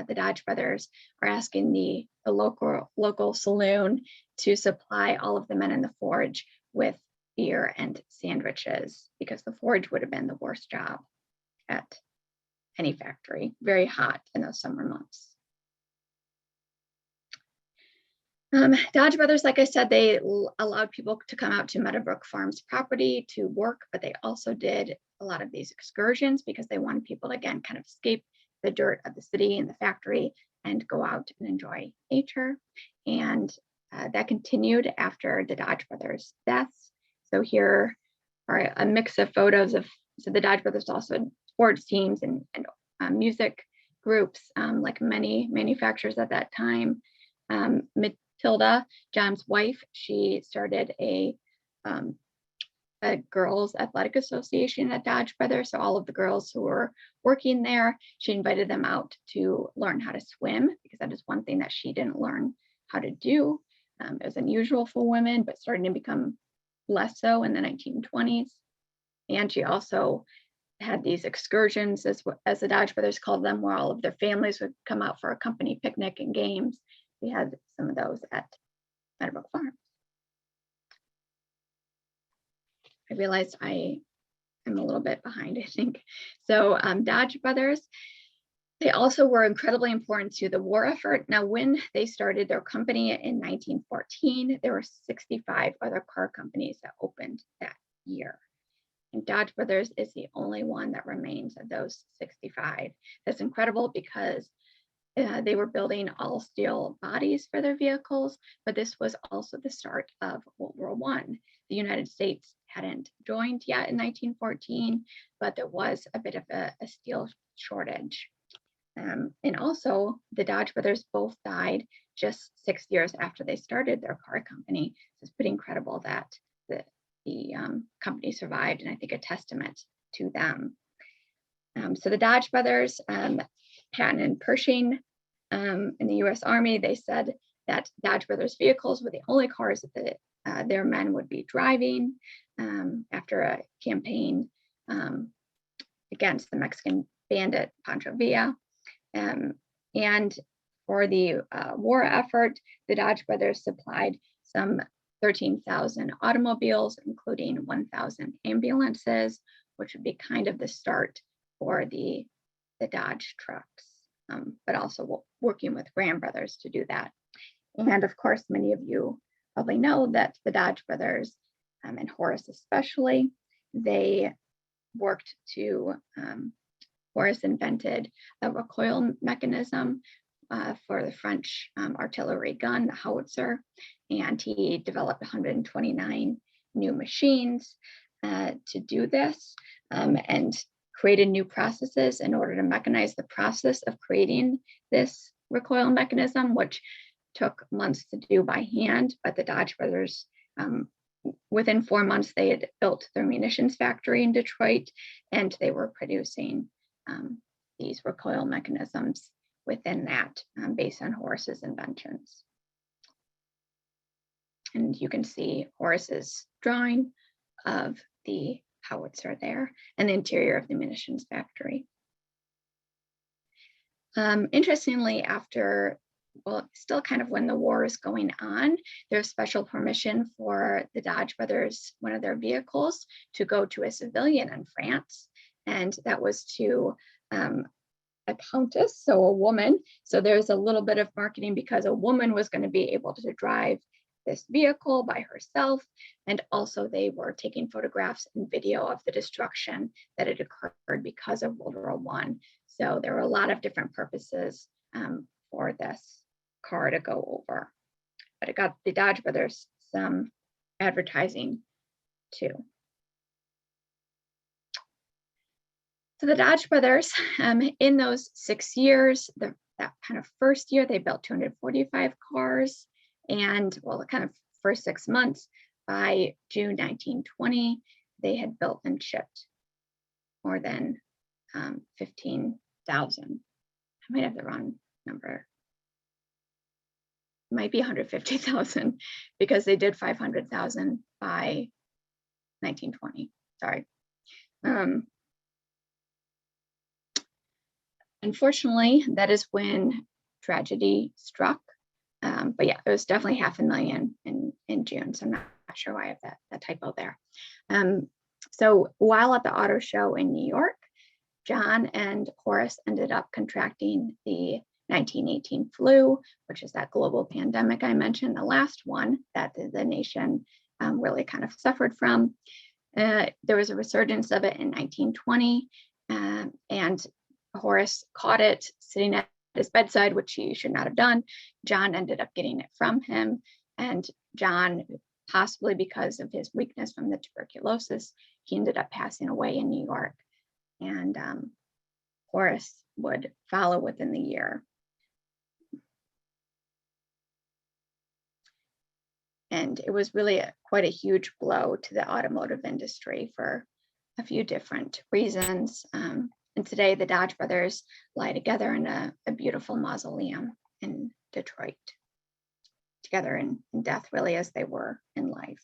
the Dodge Brothers are asking the local saloon to supply all of the men in the forge with beer and sandwiches, because the forge would have been the worst job at any factory, very hot in those summer months. Dodge Brothers, like I said, they allowed people to come out to Meadow Brook Farms property to work, but they also did a lot of these excursions because they wanted people to, again, kind of escape the dirt of the city and the factory and go out and enjoy nature. And that continued after the Dodge Brothers' deaths. So here are a mix of photos of, so the Dodge Brothers also had sports teams and music groups, like many manufacturers at that time. Matilda, John's wife, she started a girls athletic association at Dodge Brothers. So all of the girls who were working there, she invited them out to learn how to swim, because that is one thing that she didn't learn how to do. It was unusual for women, but starting to become less so in the 1920s. And she also had these excursions, as the Dodge Brothers called them, where all of their families would come out for a company picnic and games. We had some of those at Meadow Brook Farm. I realized I am a little bit behind, I think. So Dodge Brothers, they also were incredibly important to the war effort. Now, when they started their company in 1914, there were 65 other car companies that opened that year. And Dodge Brothers is the only one that remains of those 65. That's incredible because they were building all steel bodies for their vehicles, but this was also the start of World War I. The United States hadn't joined yet in 1914, but there was a bit of a steel shortage. And also, the Dodge Brothers both died just 6 years after they started their car company. So it's pretty incredible that the company survived, and I think a testament to them. So the Dodge Brothers, Patton and Pershing, in the U.S. Army, they said that Dodge Brothers vehicles were the only cars that their men would be driving after a campaign against the Mexican bandit Pancho Villa. And for the war effort, the Dodge Brothers supplied some 13,000 automobiles, including 1,000 ambulances, which would be kind of the start for the Dodge trucks, but also working with Graham Brothers to do that. And of course, many of you probably know that the Dodge Brothers, and Horace especially, they worked to, Horace invented a recoil mechanism for the French artillery gun, the howitzer, and he developed 129 new machines to do this, and created new processes in order to mechanize the process of creating this recoil mechanism, which took months to do by hand. But the Dodge Brothers, within 4 months, they had built their munitions factory in Detroit, and they were producing these recoil mechanisms within that, based on Horace's inventions. And you can see Horace's drawing of the howitzer there and the interior of the munitions factory. Interestingly, after, well, still kind of when the war is going on, there's special permission for the Dodge Brothers, one of their vehicles, to go to a civilian in France. And that was to a countess, so a woman. So there's a little bit of marketing because a woman was going to be able to drive this vehicle by herself. And also they were taking photographs and video of the destruction that had occurred because of World War I. So there were a lot of different purposes for this car to go over. But it got the Dodge Brothers some advertising too. So the Dodge Brothers, in those 6 years, that kind of first year, they built 245 cars. And well, the kind of first 6 months, by June 1920, they had built and shipped more than 15,000. I might have the wrong number. It might be 150,000 because they did 500,000 by 1920. Sorry. Unfortunately, that is when tragedy struck. But yeah, it was definitely 500,000 in June. So I'm not sure why I have that typo there. So while at the auto show in New York, John and Horace ended up contracting the 1918 flu, which is that global pandemic I mentioned, the last one that the nation really kind of suffered from. There was a resurgence of it in 1920, and Horace caught it sitting at his bedside, which he should not have done. John ended up getting it from him, and John, possibly because of his weakness from the tuberculosis, he ended up passing away in New York, and Horace would follow within the year. And it was really quite a huge blow to the automotive industry for a few different reasons. And today the Dodge brothers lie together in a beautiful mausoleum in Detroit, together in death, really, as they were in life.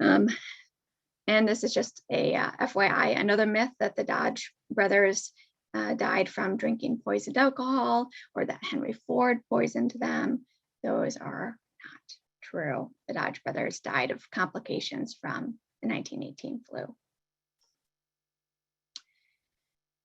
And this is just a FYI, another myth that the Dodge brothers died from drinking poisoned alcohol, or that Henry Ford poisoned them. Those are not true. The Dodge brothers died of complications from the 1918 flu.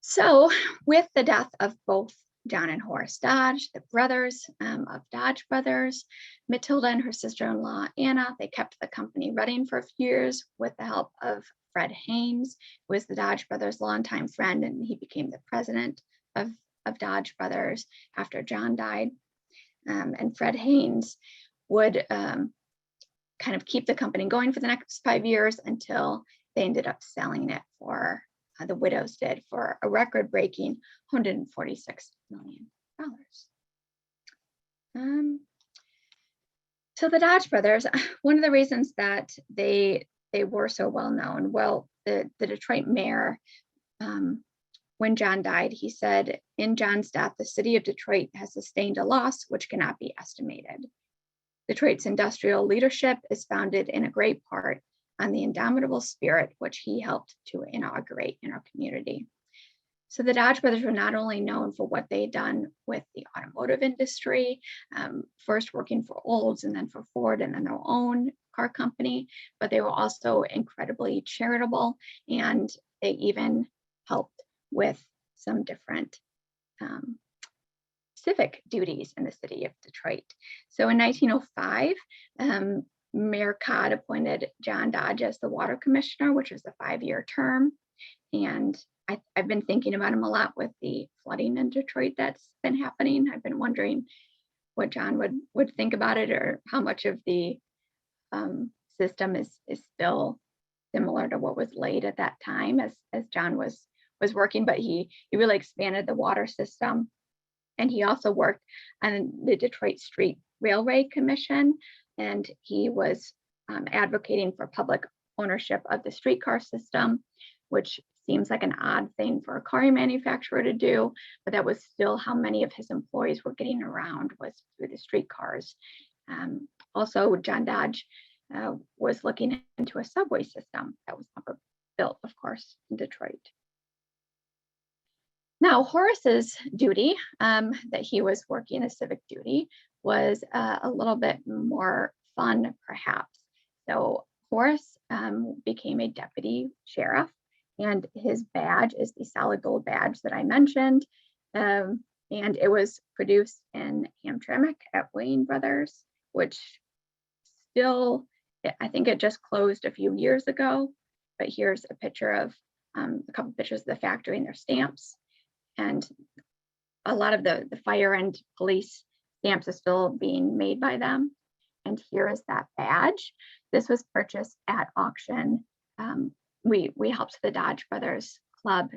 So with the death of both John and Horace Dodge, the brothers of Dodge brothers, Matilda and her sister-in-law Anna, they kept the company running for a few years with the help of Fred Haynes, who was the Dodge brothers' longtime friend, and he became the president of Dodge brothers after John died. And Fred Haynes would kind of keep the company going for the next 5 years until they ended up selling it for, the widows did, for a record-breaking $146 million. So the Dodge brothers, one of the reasons that they were so well known, well, the Detroit mayor, when John died, he said, "In John's death, the city of Detroit has sustained a loss which cannot be estimated. Detroit's industrial leadership is founded in a great part on the indomitable spirit which he helped to inaugurate in our community." So the Dodge brothers were not only known for what they had done with the automotive industry, first working for Olds and then for Ford and then their own car company, but they were also incredibly charitable, and they even helped with some different civic duties in the city of Detroit. So in 1905, Mayor Codd appointed John Dodge as the water commissioner, which was a 5-year term. And I've been thinking about him a lot with the flooding in Detroit that's been happening. I've been wondering what John would think about it, or how much of the system is still similar to what was laid at that time as John was working, but he really expanded the water system. And he also worked on the Detroit Street Railway Commission, and he was advocating for public ownership of the streetcar system, which seems like an odd thing for a car manufacturer to do, but that was still how many of his employees were getting around, was through the streetcars. Also, John Dodge was looking into a subway system that was never built, of course, in Detroit. Now, Horace's duty that he was working, a civic duty, was a little bit more fun, perhaps. So Horace became a deputy sheriff, and his badge is the solid gold badge that I mentioned. And it was produced in Hamtramck at Wayne Brothers, which still, I think it just closed a few years ago, but here's a picture of a couple pictures of the factory and their stamps. And a lot of the fire and police stamps are still being made by them. And here is that badge. This was purchased at auction. We helped the Dodge Brothers Club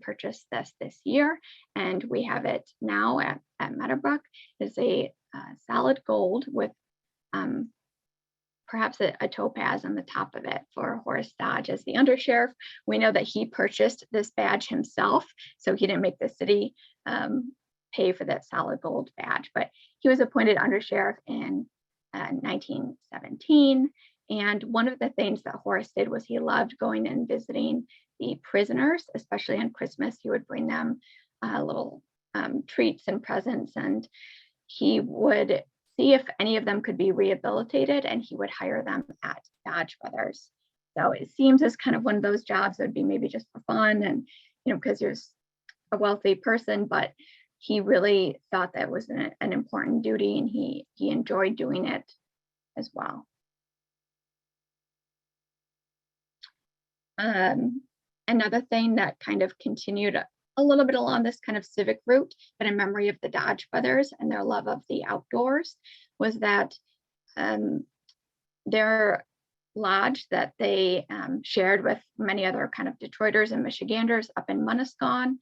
purchase this year, and we have it now at Meadow Brook. It's a solid gold with perhaps a topaz on the top of it for Horace Dodge as the undersheriff. We know that he purchased this badge himself, so he didn't make the city pay for that solid gold badge, but he was appointed undersheriff in 1917. And one of the things that Horace did was he loved going and visiting the prisoners, especially on Christmas. He would bring them little treats and presents, and he would see if any of them could be rehabilitated, and he would hire them at Dodge Brothers. So it seems as kind of one of those jobs that would be maybe just for fun and, because you're a wealthy person, but he really thought that was an important duty, and he enjoyed doing it as well. Another thing that kind of continued a little bit along this kind of civic route, but in memory of the Dodge brothers and their love of the outdoors, was that their lodge that they shared with many other kind of Detroiters and Michiganders up in Munasquan.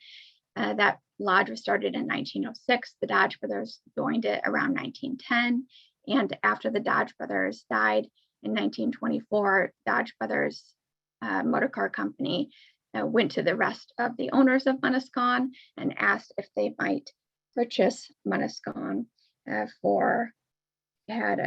That lodge was started in 1906. The Dodge brothers joined it around 1910. And after the Dodge brothers died in 1924, Dodge brothers motor car company went to the rest of the owners of Munasquan and asked if they might purchase Munasquan for, had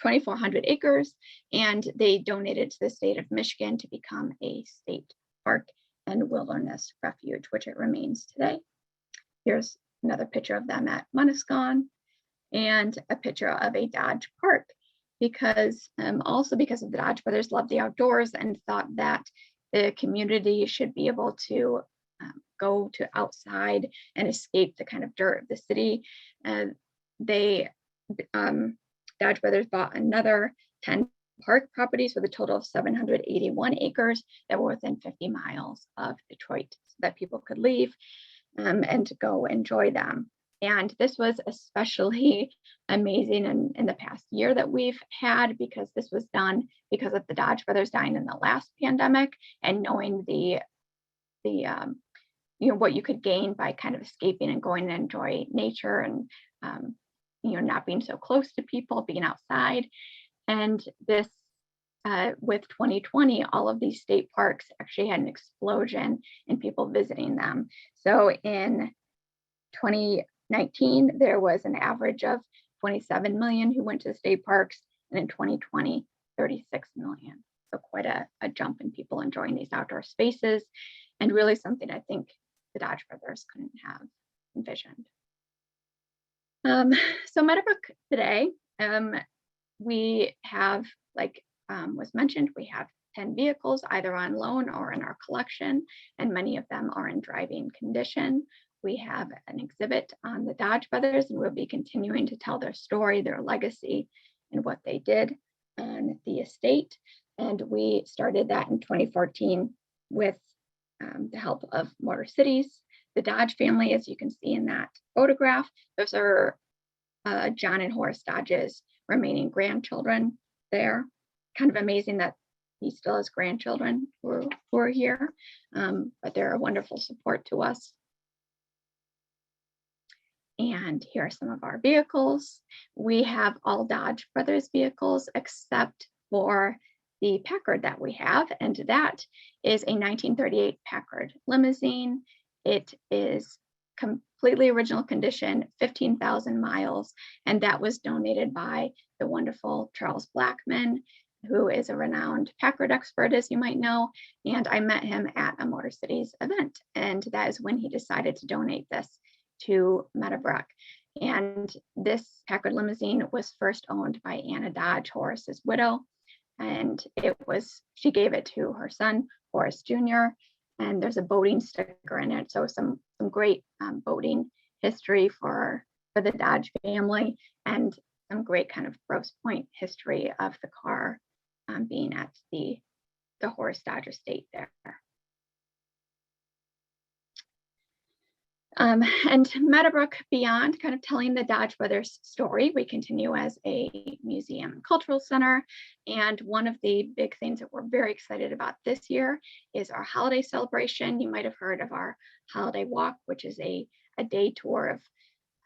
2,400 acres, and they donated to the state of Michigan to become a state park and wilderness refuge, which it remains today. Here's another picture of them at Munasquan and a picture of a Dodge park, because also because of the Dodge brothers loved the outdoors and thought that the community should be able to go to outside and escape the kind of dirt of the city. And they Dodge brothers bought another 10 park properties with a total of 781 acres that were within 50 miles of Detroit, so that people could leave and go enjoy them. And this was especially amazing in the past year that we've had, because this was done because of the Dodge brothers dying in the last pandemic, and knowing the what you could gain by kind of escaping and going and enjoy nature, and not being so close to people, being outside. And this with 2020, all of these state parks actually had an explosion in people visiting them. So in 2019, there was an average of 27 million who went to the state parks, and in 2020, 36 million. So quite a jump in people enjoying these outdoor spaces, and really something I think the Dodge brothers couldn't have envisioned. So Meadow Brook today, we have, like was mentioned, we have 10 vehicles either on loan or in our collection, and many of them are in driving condition. We have an exhibit on the Dodge brothers, and we'll be continuing to tell their story, their legacy, and what they did on the estate. And we started that in 2014 with the help of MotorCities. The Dodge family, as you can see in that photograph, those are John and Horace Dodge's remaining grandchildren there. Kind of amazing that he still has grandchildren who are here, but they're a wonderful support to us. And here are some of our vehicles. We have all Dodge brothers vehicles except for the Packard that we have, and that is a 1938 Packard limousine. It is completely original condition, 15,000 miles, and that was donated by the wonderful Charles Blackman, who is a renowned Packard expert, as you might know. And I met him at a MotorCities event, and that is when he decided to donate this to Meadow Brook. And this Packard limousine was first owned by Anna Dodge, Horace's widow, and she gave it to her son, Horace Jr., and there's a boating sticker in it. So some great boating history for the Dodge family, and some great kind of Grosse Pointe history of the car being at the Horace Dodge estate there. And Meadow Brook Beyond, kind of telling the Dodge brothers story. We continue as a museum and cultural center. And one of the big things that we're very excited about this year is our holiday celebration. You might have heard of our holiday walk, which is a day tour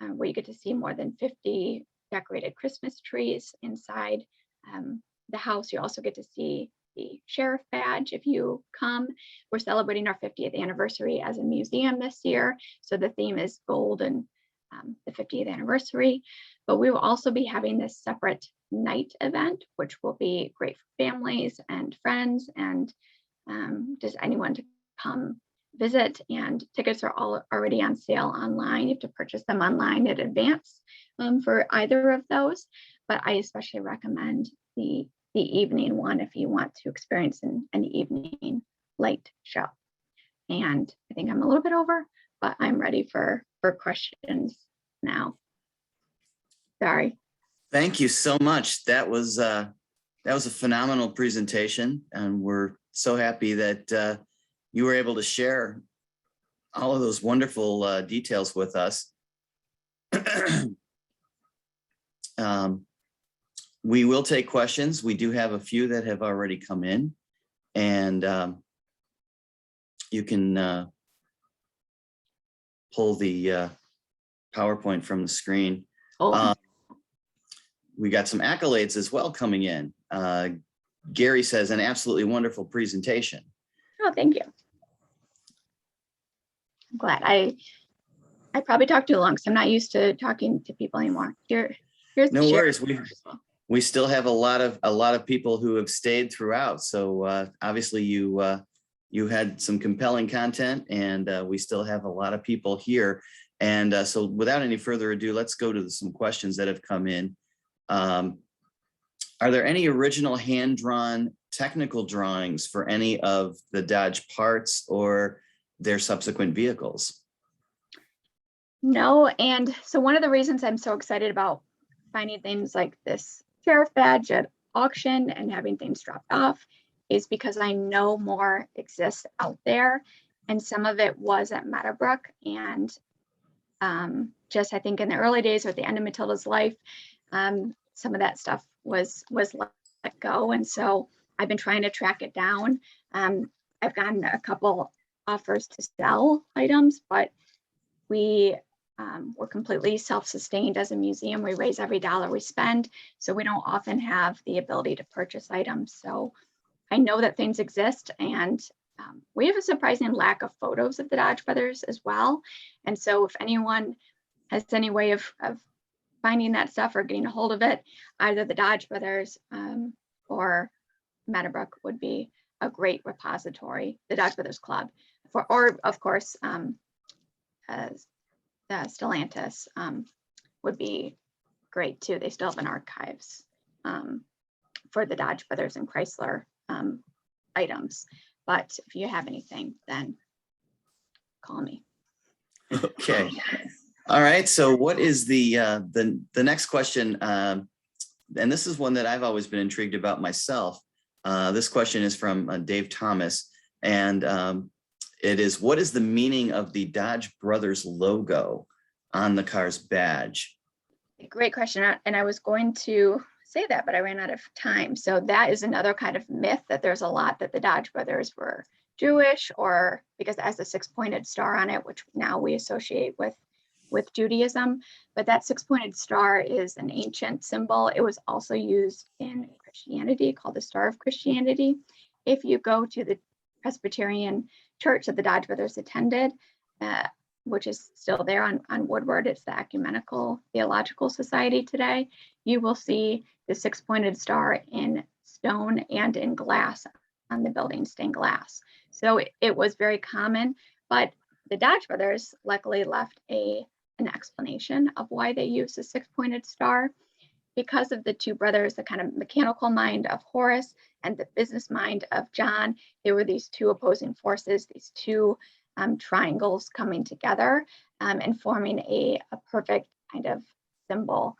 of where you get to see more than 50 decorated Christmas trees inside the house. You also get to see the sheriff badge if you come. We're celebrating our 50th anniversary as a museum this year, so the theme is gold and the 50th anniversary. But we will also be having this separate night event, which will be great for families and friends and just anyone to come visit. And tickets are all already on sale online. You have to purchase them online in advance for either of those. but I especially recommend the evening one if you want to experience an evening light show. And I think I'm a little bit over, but I'm ready for questions now. Sorry. Thank you so much. That was a phenomenal presentation, and we're so happy that you were able to share all of those wonderful details with us. We will take questions. We do have a few that have already come in, and you can pull the PowerPoint from the screen. Oh, We got some accolades as well coming in. Gary says, an absolutely wonderful presentation. oh, thank you. I'm glad. I probably talked too long, so I'm not used to talking to people anymore. Here's No the share. worries. We still have a lot of people who have stayed throughout. So obviously you had some compelling content, and we still have a lot of people here. And so without any further ado, let's go to some questions that have come in. Are there any original hand-drawn technical drawings for any of the Dodge parts or their subsequent vehicles? No, and so one of the reasons I'm so excited about finding things like this sheriff badge at auction and having things dropped off is because I know more exists out there, and some of it was at Meadow Brook, and just I think in the early days or at the end of Matilda's life, some of that stuff was let go, and so I've been trying to track it down. I've gotten a couple offers to sell items, but we're completely self-sustained as a museum. We raise every dollar we spend, so we don't often have the ability to purchase items. So I know that things exist, and we have a surprising lack of photos of the Dodge brothers as well. And so if anyone has any way of finding that stuff or getting a hold of it, either the Dodge brothers or Meadow Brook would be a great repository, the Dodge Brothers Club, or of course, the Stellantis would be great too. They still have an archives for the Dodge Brothers and Chrysler items. But if you have anything, then call me. Okay. All right. So what is the next question? And this is one that I've always been intrigued about myself. This question is from Dave Thomas, and it is, what is the meaning of the Dodge Brothers logo on the car's badge? Great question. And I was going to say that, but I ran out of time. So that is another kind of myth, that there's a lot that the Dodge brothers were Jewish, or because it has a six-pointed star on it, which now we associate with Judaism. But that six-pointed star is an ancient symbol. It was also used in Christianity, called the Star of Christianity. If you go to the Presbyterian church that the Dodge brothers attended, which is still there on Woodward, it's the Ecumenical Theological Society today, you will see the six-pointed star in stone and in glass on the building, stained glass. So it was very common, but the Dodge brothers luckily left an explanation of why they used a six-pointed star. Because of the two brothers, the kind of mechanical mind of Horace and the business mind of John, there were these two opposing forces, these two triangles coming together and forming a perfect kind of symbol,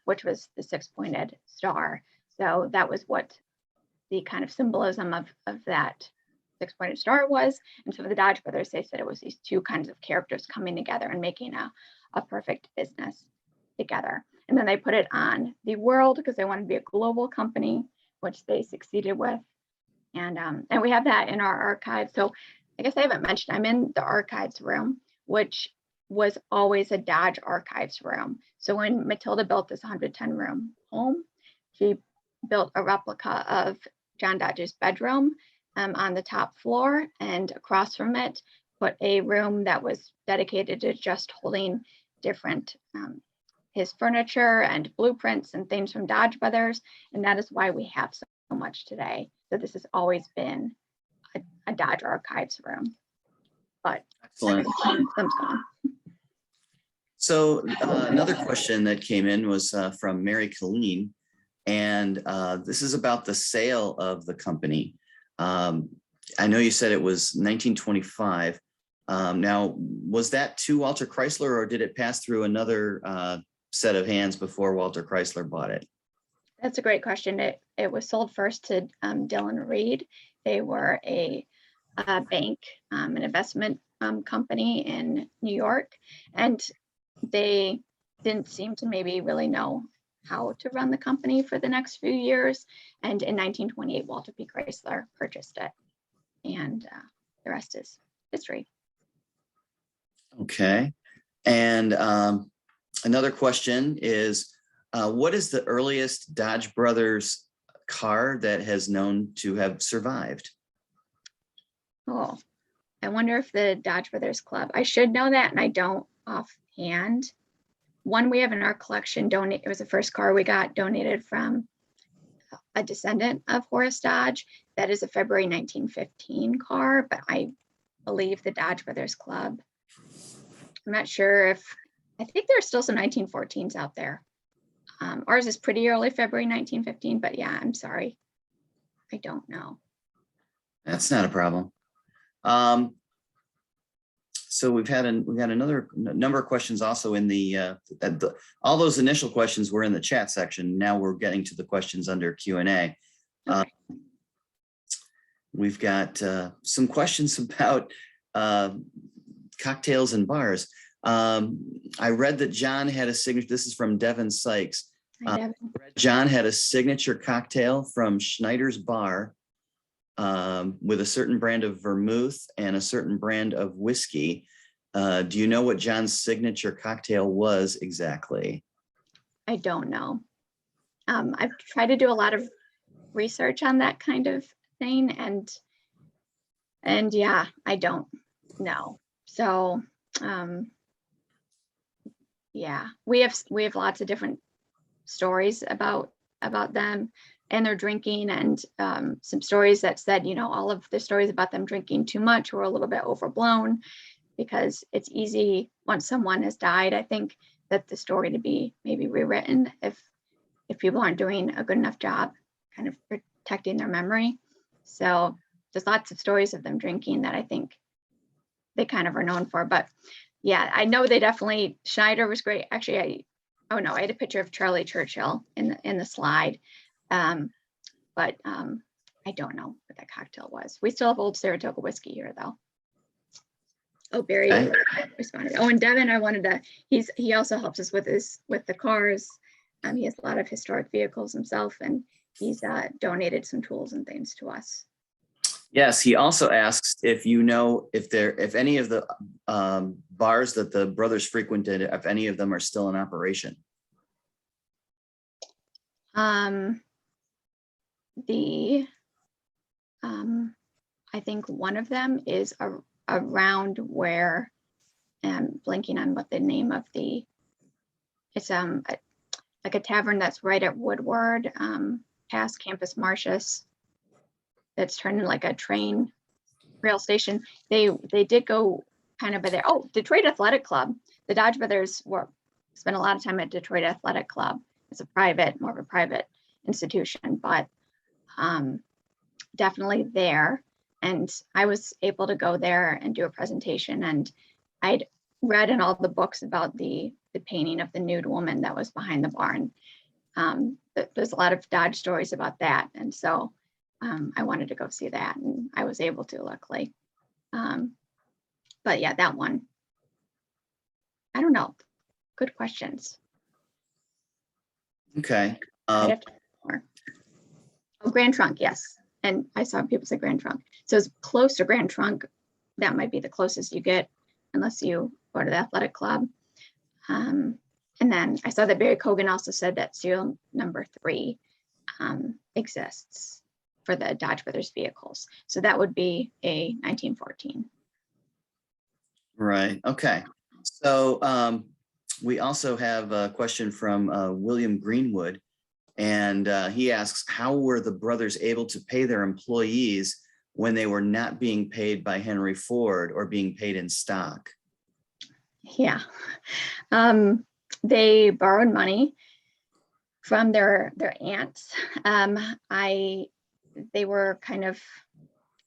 which was the six-pointed star. So that was what the kind of symbolism of that six-pointed star was. And so the Dodge brothers, they said it was these two kinds of characters coming together and making a perfect business together. And then they put it on the world because they wanted to be a global company, which they succeeded with. And we have that in our archive. So I guess I haven't mentioned, I'm in the archives room, which was always a Dodge archives room. So when Matilda built this 110 room home, she built a replica of John Dodge's bedroom on the top floor, and across from it put a room that was dedicated to just holding different his furniture and blueprints and things from Dodge Brothers. And that is why we have so much today. So this has always been a Dodge archives room, but Excellent. some's gone. So another question that came in was from Mary Colleen, and this is about the sale of the company. I know you said it was 1925. Now, was that to Walter Chrysler, or did it pass through another set of hands before Walter Chrysler bought it? That's a great question. It was sold first to Dillon Reed. They were a bank, an investment company in New York, and they didn't seem to maybe really know how to run the company for the next few years. And in 1928, Walter P. Chrysler purchased it, and the rest is history. Okay. And another question is, what is the earliest Dodge Brothers car that has known to have survived? Oh, I wonder if the Dodge Brothers Club, I should know that, and I don't offhand. One we have in our collection, it was the first car we got donated from a descendant of Horace Dodge. That is a February 1915 car, but I believe the Dodge Brothers Club, I'm not sure if, I think there's still some 1914s out there. Ours is pretty early February 1915, but yeah, I'm sorry. I don't know. That's not a problem. So we've had another number of questions also in all those initial questions were in the chat section. Now we're getting to the questions under Q&A. Okay. We've got some questions about cocktails and bars. I read that John had a signature. This is from Devin Sykes. Hi, Devin. John had a signature cocktail from Schneider's Bar with a certain brand of vermouth and a certain brand of whiskey. Do you know what John's signature cocktail was exactly? I don't know. I've tried to do a lot of research on that kind of thing, and yeah, I don't know. So yeah, we have lots of different stories about them and their drinking, and some stories that said, all of the stories about them drinking too much were a little bit overblown, because it's easy once someone has died, I think, that the story to be maybe rewritten if people aren't doing a good enough job kind of protecting their memory. So there's lots of stories of them drinking that I think they kind of are known for. But yeah, I know they definitely, Schneider was great. Actually, I had a picture of Charlie Churchill in the slide. But I don't know what that cocktail was. We still have old Saratoga whiskey here, though. Oh, Barry responded. Oh, and Devin, he also helps us with the cars. He has a lot of historic vehicles himself, and he's donated some tools and things to us. Yes, he also asks if you know if any of the bars that the brothers frequented, if any of them are still in operation. I think one of them is around where, I'm blanking on what the name of it's like a tavern that's right at Woodward, past Campus Martius, that's turned into like a train rail station. They did go kind of by there. Oh, Detroit Athletic Club. The Dodge brothers spent a lot of time at Detroit Athletic Club. It's more of a private institution, but definitely there. And I was able to go there and do a presentation, and I'd read in all the books about the painting of the nude woman that was behind the barn. There's a lot of Dodge stories about that, and so I wanted to go see that, and I was able to, luckily. But yeah, that one, I don't know. Good questions. Okay. Oh, Grand Trunk, yes. And I saw people say Grand Trunk. So it's close to Grand Trunk. That might be the closest you get, unless you go to the athletic club. And then I saw that Barry Cogan also said that serial number 3 exists for the Dodge Brothers vehicles. So that would be a 1914. Right. Okay. So we also have a question from William Greenwood. And he asks, how were the brothers able to pay their employees when they were not being paid by Henry Ford or being paid in stock? Yeah. They borrowed money from their aunts. They were kind of,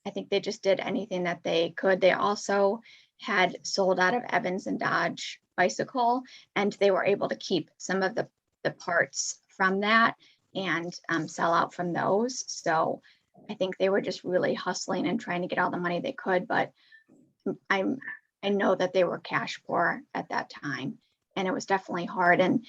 I think they just did anything that they could. They also had sold out of Evans and Dodge bicycle, and they were able to keep some of the parts from that and sell out from those. So I think they were just really hustling and trying to get all the money they could. But I know that they were cash poor at that time, and it was definitely hard. And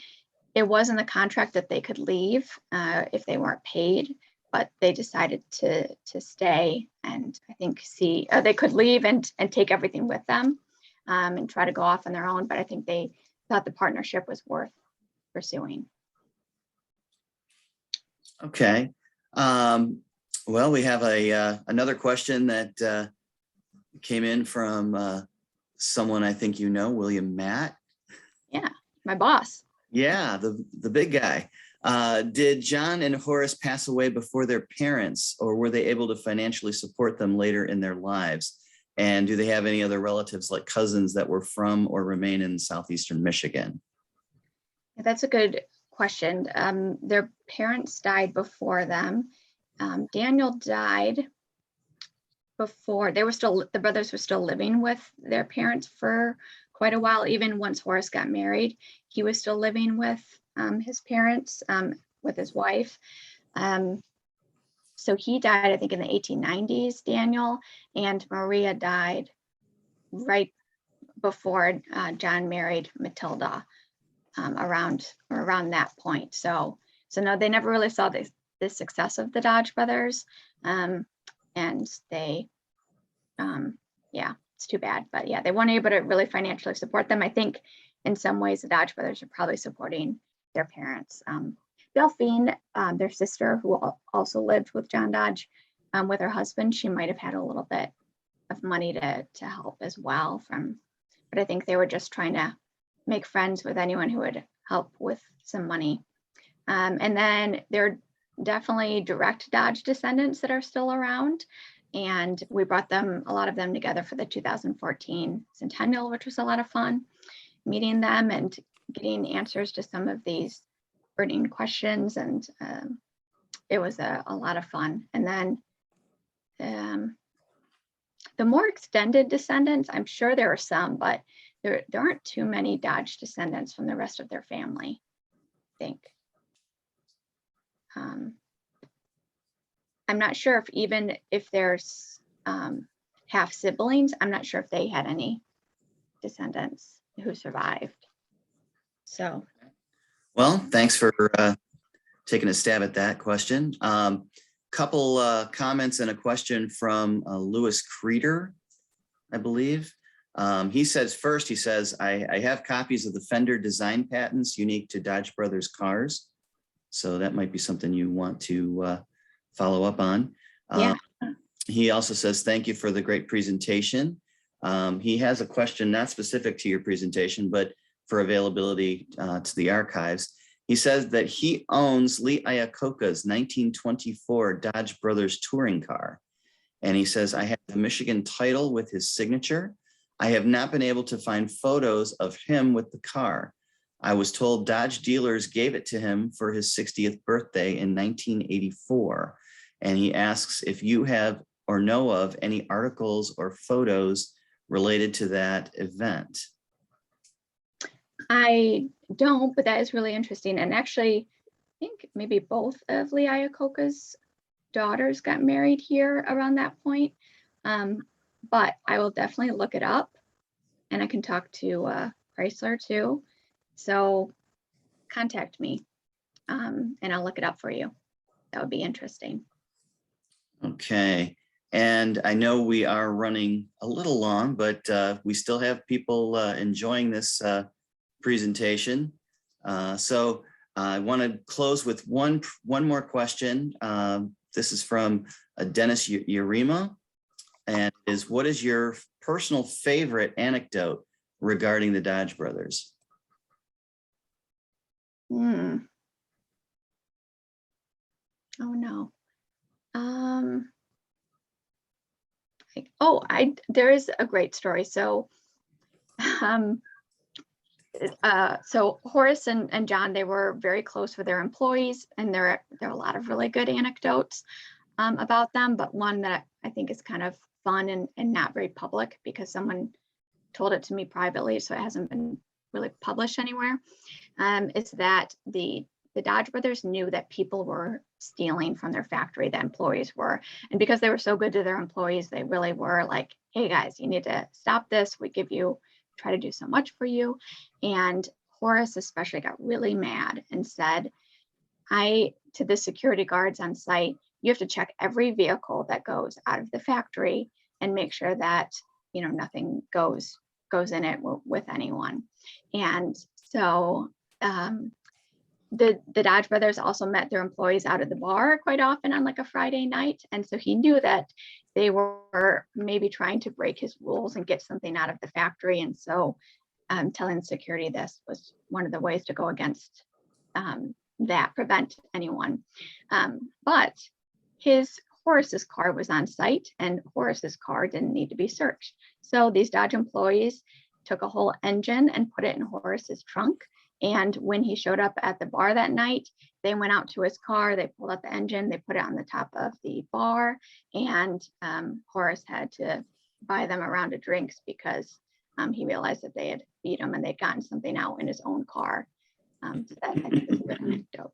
it was in the contract that they could leave if they weren't paid, but they decided to stay, and I think they could leave and take everything with them and try to go off on their own. But I think they thought the partnership was worth pursuing. Okay. Well, we have another question that came in from someone I think you know, William Matt. Yeah, my boss. Yeah, the big guy. Did John and Horace pass away before their parents, or were they able to financially support them later in their lives? And do they have any other relatives like cousins that were from or remain in southeastern Michigan? That's a good question. Their parents died before them. Daniel died before the brothers were still living with their parents for quite a while. Even once Horace got married, he was still living with his parents, with his wife. So he died, I think, in the 1890s, Daniel, and Maria died right before John married Matilda, around that point. So no, they never really saw the success of the Dodge brothers. And they, yeah, it's too bad, but yeah, they weren't able to really financially support them. I think in some ways the Dodge brothers are probably supporting their parents. Delphine, their sister, who also lived with John Dodge, with her husband, she might have had a little bit of money to help as well but I think they were just trying to make friends with anyone who would help with some money. And then there are definitely direct Dodge descendants that are still around. And we brought a lot of them together for the 2014 Centennial, which was a lot of fun, meeting them and getting answers to some of these burning questions. And it was a lot of fun. And then the more extended descendants, I'm sure there are some, but there aren't too many Dodge descendants from the rest of their family, I think. I'm not sure if there's half siblings, I'm not sure if they had any descendants who survived. So. Well, thanks for taking a stab at that question. Couple comments and a question from Lewis Creeder, I believe. He says, I have copies of the fender design patents unique to Dodge Brothers cars. So that might be something you want to follow up on. Yeah. He also says, thank you for the great presentation. He has a question not specific to your presentation, but for availability to the archives. He says that he owns Lee Iacocca's 1924 Dodge Brothers touring car. And he says, I have the Michigan title with his signature. I have not been able to find photos of him with the car. I was told Dodge dealers gave it to him for his 60th birthday in 1984. And he asks if you have or know of any articles or photos related to that event. I don't, but that is really interesting. And actually, I think maybe both of Lee Iacocca's daughters got married here around that point. But I will definitely look it up, and I can talk to Chrysler too. So contact me, and I'll look it up for you. That would be interesting. Okay. And I know we are running a little long, but we still have people enjoying this presentation. So I want to close with one more question. This is from Dennis Urema, and what is your personal favorite anecdote regarding the Dodge brothers? Oh no. There is a great story. So So Horace and John, they were very close with their employees, and there are a lot of really good anecdotes about them, but one that I think is kind of fun and not very public because someone told it to me privately, so it hasn't been really published anywhere, is that the Dodge brothers knew that people were stealing from their factory, the employees were. And because they were so good to their employees, they really were like, hey guys, you need to stop this. We try to do so much for you. And Horace especially got really mad and said, to the security guards on site, you have to check every vehicle that goes out of the factory and make sure that, nothing goes in it with anyone. And so the Dodge brothers also met their employees out at the bar quite often on like a Friday night. And so he knew that they were maybe trying to break his rules and get something out of the factory. And so telling security this was one of the ways to go against that, prevent anyone. But Horace's car was on site, and Horace's car didn't need to be searched. So these Dodge employees took a whole engine and put it in Horace's trunk. And when he showed up at the bar that night, they went out to his car, they pulled out the engine, they put it on the top of the bar, and Horace had to buy them a round of drinks because he realized that they had beat him and they'd gotten something out in his own car. So that, I think, is a good anecdote.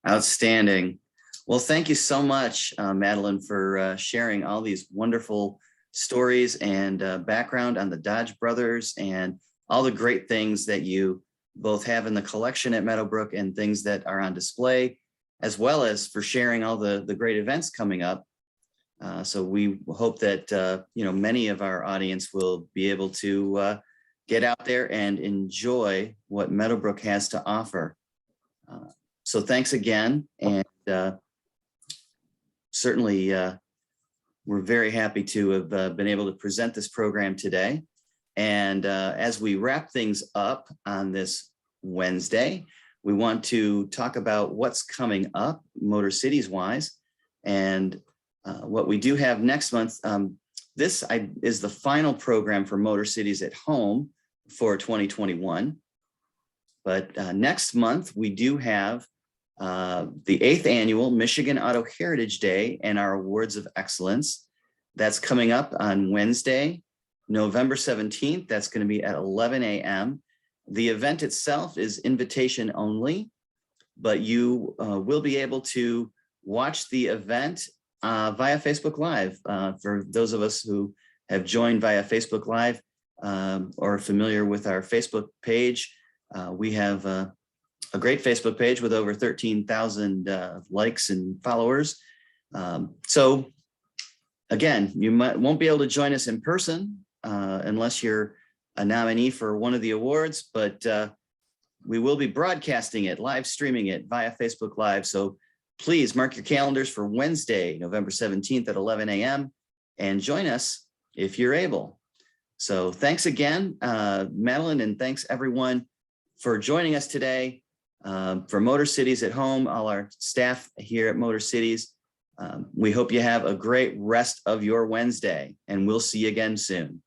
Outstanding. Well, thank you so much, Madelyn, for sharing all these wonderful stories and background on the Dodge brothers and all the great things that you both have in the collection at Meadow Brook and things that are on display, as well as for sharing all the great events coming up. So we hope that many of our audience will be able to get out there and enjoy what Meadow Brook has to offer. So thanks again, and certainly we're very happy to have been able to present this program today. And as we wrap things up on this Wednesday, we want to talk about what's coming up MotorCities wise, and what we do have next month. This is the final program for MotorCities at Home for 2021. But next month, we do have the 8th annual Michigan Auto Heritage Day and our Awards of Excellence. That's coming up on Wednesday, November 17th. That's going to be at 11 a.m. The event itself is invitation only, but you will be able to watch the event via Facebook Live. For those of us who have joined via Facebook Live or are familiar with our Facebook page, we have a great Facebook page with over 13,000 likes and followers. So again, you won't be able to join us in person unless you're a nominee for one of the awards, but we will be broadcasting it, live streaming it via Facebook Live. So please mark your calendars for Wednesday, November 17th at 11 a.m. and join us if you're able. So thanks again, Madelyn, and thanks everyone for joining us today. For MotorCities at Home, all our staff here at MotorCities, we hope you have a great rest of your Wednesday, and we'll see you again soon.